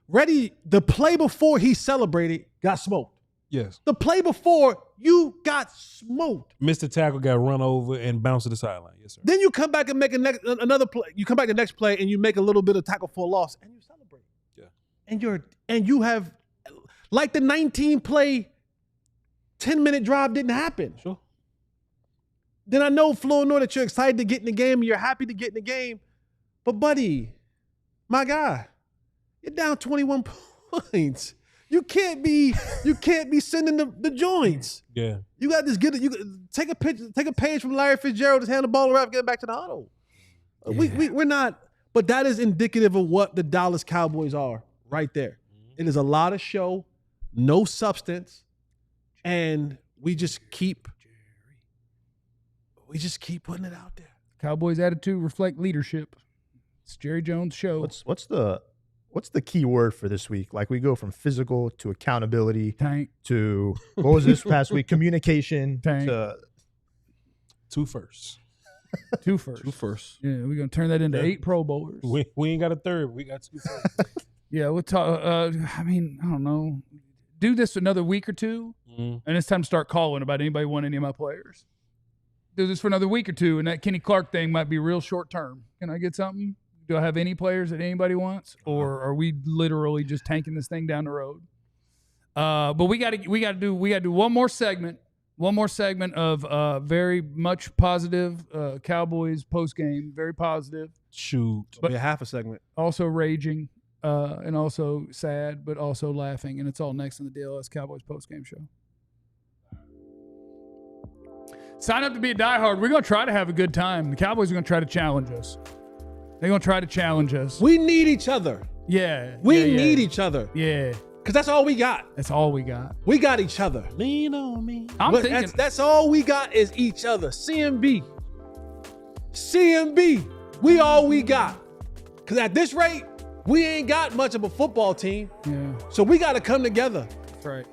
Reddy, the play before he celebrated, got smoked. Yes. The play before, you got smoked. Mr. Tackle got run over and bounced to the sideline. Yes, sir. Then you come back and make another play. You come back the next play and you make a little bit of tackle for a loss and you celebrate. Yeah. And you have, like the 19-play, 10-minute drive didn't happen. Sure. Then I know, Flournoy, that you're excited to get in the game and you're happy to get in the game. But, buddy, my guy, you're down 21 points. You can't be sending the joints. Yeah. You got this good. You take a page from Larry Fitzgerald, just hand the ball around, get it back to the huddle. Yeah. We're not, but that is indicative of what the Dallas Cowboys are right there. It is a lot of show, no substance, and we just keep putting it out there. Cowboys' attitude reflect leadership. It's Jerry Jones' show. What's the key word for this week? Like we go from physical to accountability Tank. To what was this past week? Communication. Tank. To Two firsts. Two firsts. Yeah, we're gonna turn that into 8 Pro Bowlers. We ain't got a third. We got 2 firsts. Yeah, we'll talk. I don't know. Do this another week or two, and it's time to start calling about anybody want any of my players. Do this for another week or two, and that Kenny Clark thing might be real short term. Can I get something? Do I have any players that anybody wants, or are we literally just tanking this thing down the road? But we got to do one more segment of very much positive Cowboys post game, very positive. Shoot, but be a half a segment, also raging, and also sad, but also laughing, and it's all next in the DLLS Cowboys post game show. Sign up to be a diehard. We're gonna try to have a good time. The Cowboys are gonna try to challenge us. They're going to try to challenge us. We need each other. Yeah. We need each other. Yeah. Because that's all we got. That's all we got. We got each other. Lean on me. I'm thinking. That's all we got is each other. CMB. We all we got. Because at this rate, we ain't got much of a football team. Yeah. So we got to come together. That's right.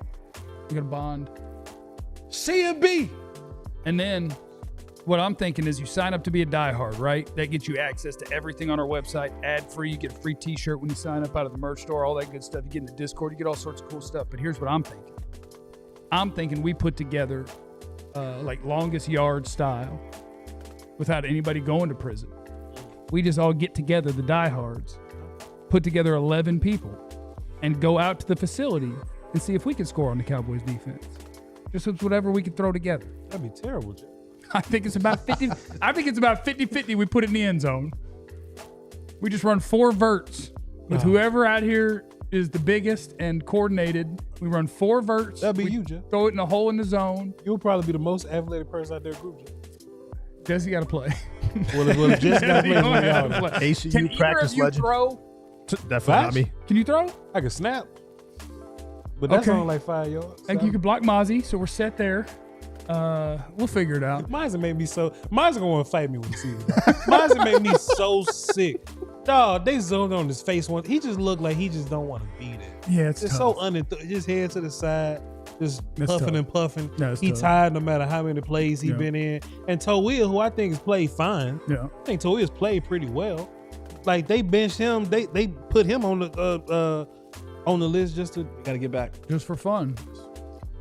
We got to bond. CMB. And then what I'm thinking is you sign up to be a diehard, right? That gets you access to everything on our website, ad-free. You get a free T-shirt when you sign up out of the merch store, all that good stuff. You get in the Discord, you get all sorts of cool stuff. But here's what I'm thinking. I'm thinking we put together like longest yard style without anybody going to prison. We just all get together, the diehards, put together 11 people, and go out to the facility and see if we can score on the Cowboys defense. Just with whatever we can throw together. That'd be terrible, Jay. I think it's about 50. I think it's about 50-50. We put it in the end zone. We just run 4 verts with whoever out here is the biggest and coordinated. We run 4 verts. That'd be you, Jeff. Throw it in a hole in the zone. You'll probably be the most athletic person out there, group, Jeff. Jesse got to play. Well, if Jesse got to play, ACU practice legend. Throw? Definitely not me. Can you throw? I can snap, but that's only like 5 yards. And you can block Mozzie, so we're set there. We'll figure it out. Mine's gonna want to fight me with the season. Mine's made me so sick. Dog, they zoomed on his face once. He just looked like he just don't want to be there. Yeah, it's Just tough. so unenthused. Just head to the side, just That's puffing tough. and puffing. No, it's He tough. tired no matter how many plays he Yeah. been in. And To'Will, who I think has played fine. Yeah. I think To'Will's played pretty well. Like they benched him. They put him on the list just to. Got to get back. Just for fun.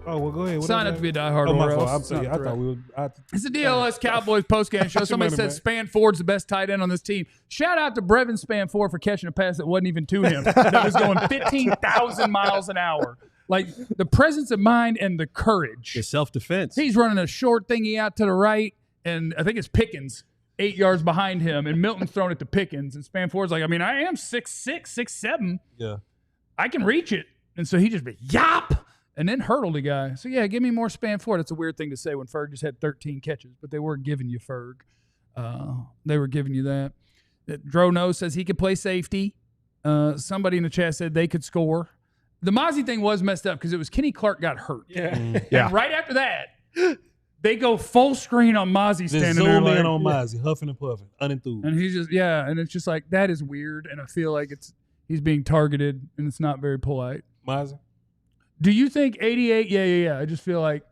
Oh well, go ahead. Sign up to be a diehard Oh, my or fault. else I'm it's sorry. not I a thought threat. we were. It's the DLLS Cowboys postgame show. Your Somebody money, said Spanford's the best tight end on this team. Shout out to Brevin Spanford for catching a pass that wasn't even to him. That was going 15,000 miles an hour. Like the presence of mind and the courage. It's self-defense. He's running a short thingy out to the right, and I think it's Pickens 8 yards behind him, and Milton's throwing it to Pickens. And Spanford's like, I mean, I am 6'6", 6'7". Yeah. I can reach it. And so he just be yop and then hurdled the guy. So yeah, give me more Spanford. It's a weird thing to say when Ferg just had 13 catches, but they were giving you Ferg. They were giving you that. Drono says he could play safety. Somebody in the chat said they could score. The Mozzie thing was messed up because it was Kenny Clark got hurt. Yeah. And right after that, they go full screen on Mozzie Just standing there zoom like, in on Mozzie, huffing and puffing, unenthused. and he's just and it's just like that is weird, and I feel like he's being targeted, and it's not very polite. Mozzie, Do you think 88? Yeah. I just feel like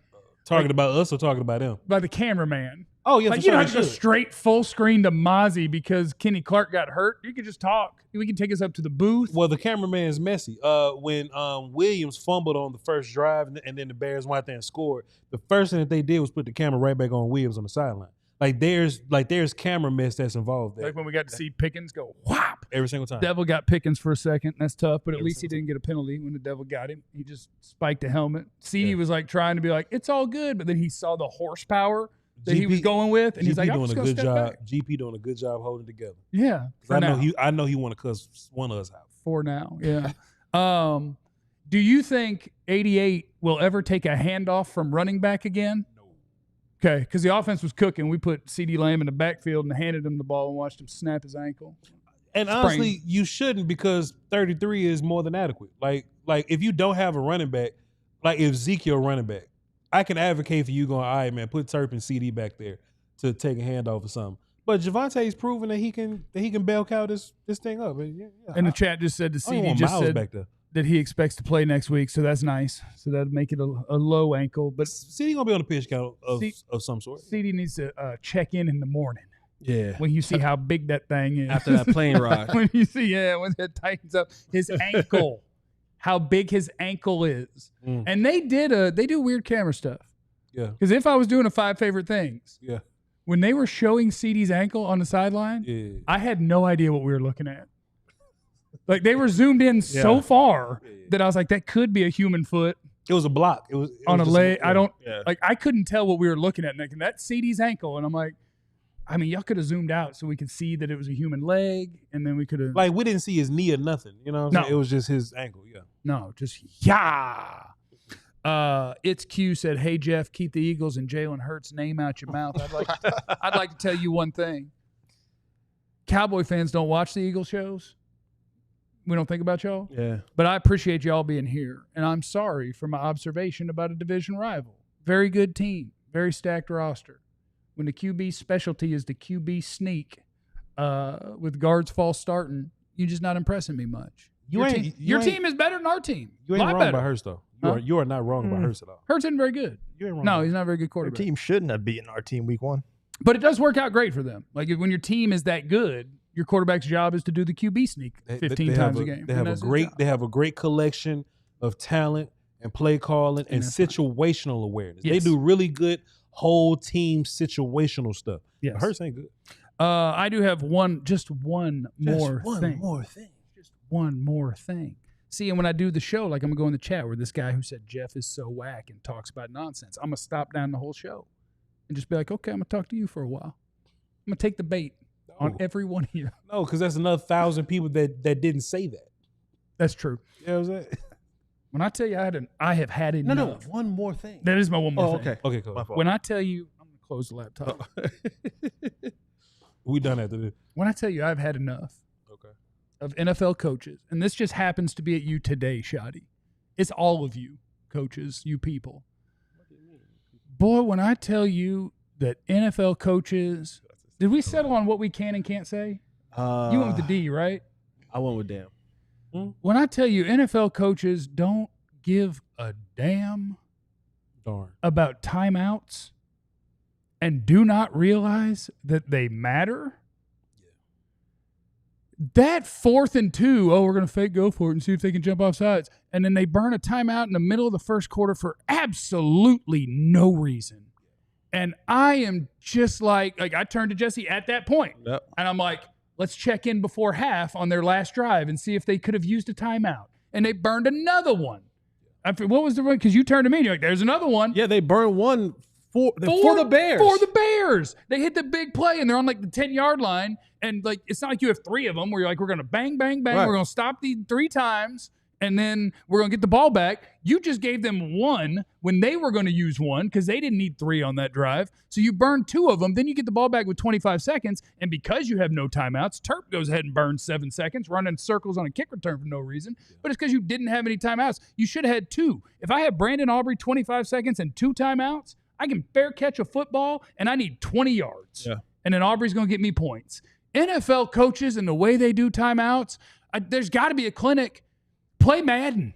talking about us or talking about them? by the cameraman. Oh yeah, Like for you don't sure. have to go straight full screen to Mozzie because Kenny Clark got hurt. You could just talk. We can take us up to the booth. Well, the cameraman's messy. When Williams fumbled on the first drive and then the Bears went out there and scored, the first thing that they did was put the camera right back on Williams on the sideline. Like there's camera mess that's involved there Like when we got to see Pickens go whop. every single time. Devil got Pickens for a second. That's tough, but at Every least he single didn't get a penalty when the Devil got him. He just spiked a helmet. CeeDee was like trying to be like, it's all good, but then he saw the horsepower that he was going with, and he's like, I'm doing just a going to good step job. back. GP doing a good job holding together. Yeah, for I now. know he want to cuss one of us out. For now, yeah. Do you think 88 will ever take a handoff from running back again? No. Okay, because the offense was cooking. We put CeeDee Lamb in the backfield and handed him the ball and watched him snap his ankle. And honestly, you shouldn't because 33 is more than adequate. Like if you don't have a running back, like if Ezekiel running back, I can advocate for you going, all right, man, put Turp and CD back there to take a handoff or something. But Javonte's proven that he can bail cow this thing up. And the chat just said to I don't CeeDee want just Miles said back there. that he expects to play next week, so that's nice. So that'll make it a low ankle. But CD gonna be on the pitch count of some sort. CeeDee needs to check in the morning Yeah. when you see how big that thing is. After that plane ride. when you see, when it tightens up his ankle, how big his ankle is. Mm. And they do weird camera stuff. Yeah. Because if I was doing a 5 favorite things, Yeah. when they were showing CeeDee's ankle on the sideline, Yeah. I had no idea what we were looking at. Like they were zoomed in so far that I was like, that could be a human foot It was a block. It was on a just leg. yeah. I couldn't tell what we were looking at. And that's CeeDee's ankle. And I'm like, I mean, y'all could have zoomed out so we could see that it was a human leg, and then we could have Like we didn't see his knee or nothing. You know what I'm saying? It was just his ankle. Yeah. no, just It's Q said, "Hey Jeff, keep the Eagles and Jalen Hurts' name out your mouth." I'd like to tell you one thing. Cowboy fans don't watch the Eagle shows. We don't think about y'all. Yeah. But I appreciate y'all being here, and I'm sorry for my observation about a division rival. Very good team, very stacked roster. When the QB specialty is the QB sneak, with guards false starting, you're just not impressing me much. Your team is better than our team. You ain't Lot wrong better. about Hurts though. Huh? You are not wrong about Hurts at all. Hurts isn't very good. You ain't wrong. No, about he's not a very good Their quarterback. team shouldn't have beaten our team week 1. But it does work out great for them. Like when your team is that good, your quarterback's job is to do the QB sneak 15 times a game. They have a great collection of talent and play calling and situational awareness. Yes. They do really good whole team situational stuff. Yes. But Hurts ain't good. I do have one more thing. See, and when I do the show, like I'm going to go in the chat where this guy who said Jeff is so whack and talks about nonsense, I'm going to stop down the whole show and just be like, okay, I'm going to talk to you for a while. I'm going to take the bait on every one of you. No, because that's another 1,000 people that didn't say that. That's true. You know what I'm saying? When I tell you I have had enough. No, one more thing. That is my one more thing. Okay. Okay, cool. When I tell you, I'm going to close the laptop. We done after this. When I tell you I've had enough Okay. of NFL coaches, and this just happens to be at you today, Shoddy. It's all of you coaches, you people. Boy, when I tell you that NFL coaches, did we settle on what we can and can't say? You went with the D, right? I went with damn. When I tell you NFL coaches don't give a damn about timeouts and do not realize that they matter, that 4th and 2, we're going to fake go for it and see if they can jump off sides. And then they burn a timeout in the middle of the first quarter for absolutely no reason. And I am just like I turned to Jesse at that point. Yep. And I'm like, let's check in before half on their last drive and see if they could have used a timeout. And they burned another one. What was the one? Because you turned to me and you're like, there's another one. Yeah, they burned one for the Bears. For the Bears. They hit the big play and they're on like the 10-yard line. And like it's not like you have 3 of them where you're like, we're going to bang, bang, bang. Right. We're going to stop the 3 times. And then we're going to get the ball back. You just gave them 1 when they were going to use 1 because they didn't need 3 on that drive. So you burned 2 of them. Then you get the ball back with 25 seconds. And because you have no timeouts, Terp goes ahead and burns 7 seconds, running circles on a kick return for no reason. But it's because you didn't have any timeouts. You should have had 2. If I have Brandon Aubrey 25 seconds and 2 timeouts, I can fair catch a football and I need 20 yards. Yeah. And then Aubrey's going to get me points. NFL coaches and the way they do timeouts, there's got to be a clinic. Play Madden.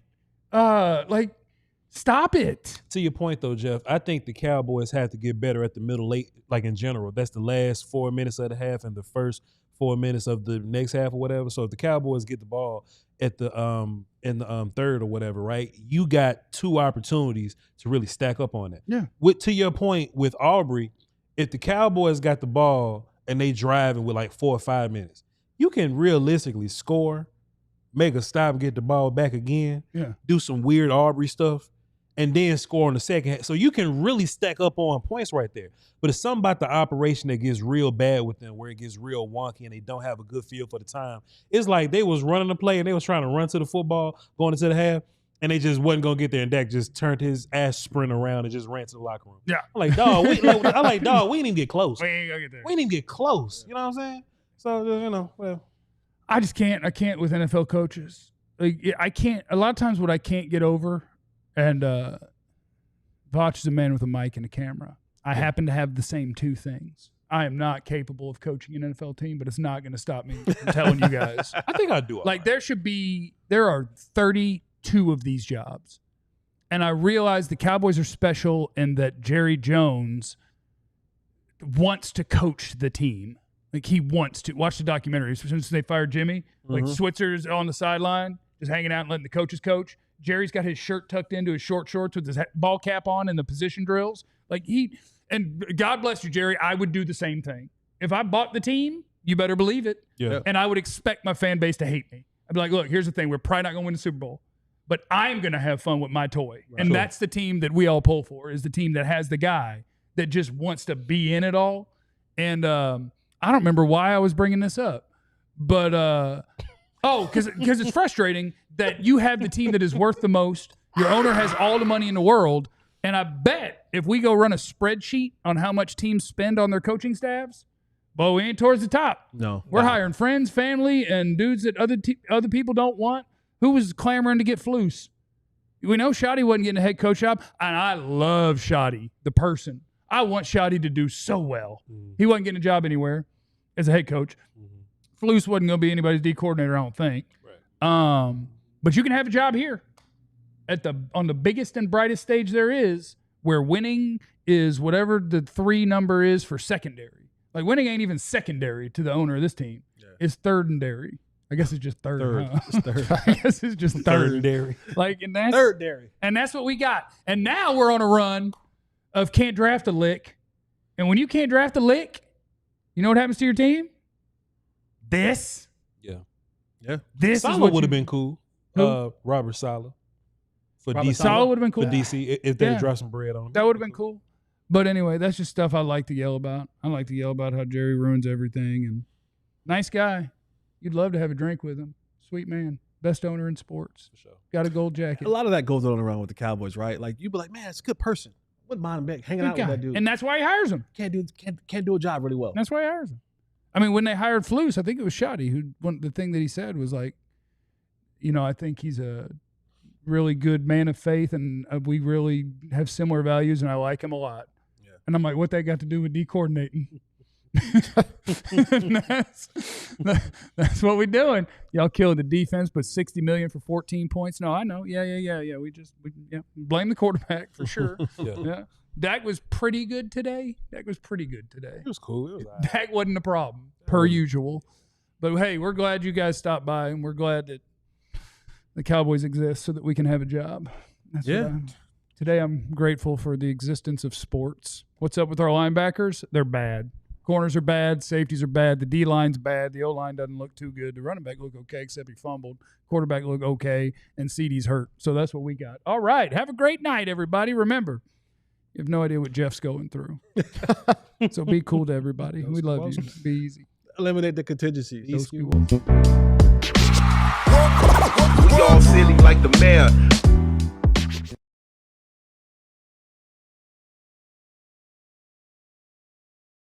Stop it. To your point, though, Jeff, I think the Cowboys have to get better at the middle late, like in general. That's the last 4 minutes of the half and the first 4 minutes of the next half or whatever. So if the Cowboys get the ball at the in the third or whatever, right, you got 2 opportunities to really stack up on that. Yeah. To your point with Aubrey, if the Cowboys got the ball and they driving with like 4 or 5 minutes, you can realistically score, make a stop, get the ball back again, do some weird Aubrey stuff, and then score on the second. So you can really stack up on points right there. But it's something about the operation that gets real bad with them, where it gets real wonky and they don't have a good feel for the time. It's like they was running the play and they was trying to run to the football going into the half, and they just wasn't going to get there, and Dak just turned his ass sprint around and just ran to the locker room. Yeah. I'm like, dog, we didn't even get close. We ain't gonna get there. We didn't even get close. You know what I'm saying? So, well. I just can't. I can't with NFL coaches. Like I can't. A lot of times, what I can't get over, and Vach is a man with a mic and a camera. I happen to have the same 2 things. I am not capable of coaching an NFL team, but it's not going to stop me from telling you guys. I think I'd do it. Like there are 32 of these jobs, and I realize the Cowboys are special in that Jerry Jones wants to coach the team. Like he wants to watch the documentary. Since they fired Jimmy, like Switzer's on the sideline, just hanging out and letting the coaches coach. Jerry's got his shirt tucked into his short shorts with his ball cap on in the position drills. Like and God bless you, Jerry. I would do the same thing. If I bought the team, you better believe it. Yeah. And I would expect my fan base to hate me. I'd be like, look, here's the thing. We're probably not going to win the Super Bowl, but I'm going to have fun with my toy. Right. And that's the team that we all pull for, is the team that has the guy that just wants to be in it all. And, I don't remember why I was bringing this up, but because it's frustrating that you have the team that is worth the most. Your owner has all the money in the world, and I bet if we go run a spreadsheet on how much teams spend on their coaching staffs, well, we ain't towards the top. No, we're hiring friends, family, and dudes that other people don't want. Who was clamoring to get Flus? We know Shoddy wasn't getting a head coach job, and I love Shoddy, the person. I want Shoddy to do so well. He wasn't getting a job anywhere as a head coach. Flus wasn't going to be anybody's D coordinator, I don't think. Right. But you can have a job here on the biggest and brightest stage there is, where winning is whatever the 3 number is for secondary. Like winning ain't even secondary to the owner of this team. Yeah. It's third and dairy. I guess it's just third. Huh? It's third. I guess it's just third and dairy. Third dairy. And that's what we got. And now we're on a run of can't draft a lick. And when you can't draft a lick, you know what happens to your team? This. Yeah. This Saleh is what would have been cool. Robert Saleh. For Robert DC. Saleh would have been cool. For DC, if they dropped some bread on him. That would have been cool. But anyway, that's just stuff I like to yell about. I like to yell about how Jerry ruins everything. And nice guy. You'd love to have a drink with him. Sweet man. Best owner in sports. For sure. Got a gold jacket. A lot of that goes on around with the Cowboys, right? Like, you'd be like, man, it's a good person. Wouldn't mind him hanging out with that dude. And that's why he hires him. Can't do a job really well. That's why he hires him. I mean, when they hired Flus, I think it was Shoddy the thing that he said was like, I think he's a really good man of faith, and we really have similar values, and I like him a lot. Yeah. And I'm like, what that got to do with D-coordinating? that's what we're doing. Y'all killed the defense, but $60 million for 14 points. No, I know. Yeah. We blame the quarterback for sure. Yeah. Dak was pretty good today. It was cool. It was all right. Dak wasn't a problem, per usual. But hey, we're glad you guys stopped by, and we're glad that the Cowboys exist so that we can have a job. Today I'm grateful for the existence of sports. What's up with our linebackers? They're bad. Corners are bad. Safeties are bad. The D-line's bad. The O-line doesn't look too good. The running back look okay, except he fumbled. Quarterback look okay, and CeeDee's hurt. So that's what we got. All right. Have a great night, everybody. Remember, you have no idea what Jeff's going through. So be cool to everybody. We love you. Be easy. Eliminate the contingencies. We all silly like the mayor.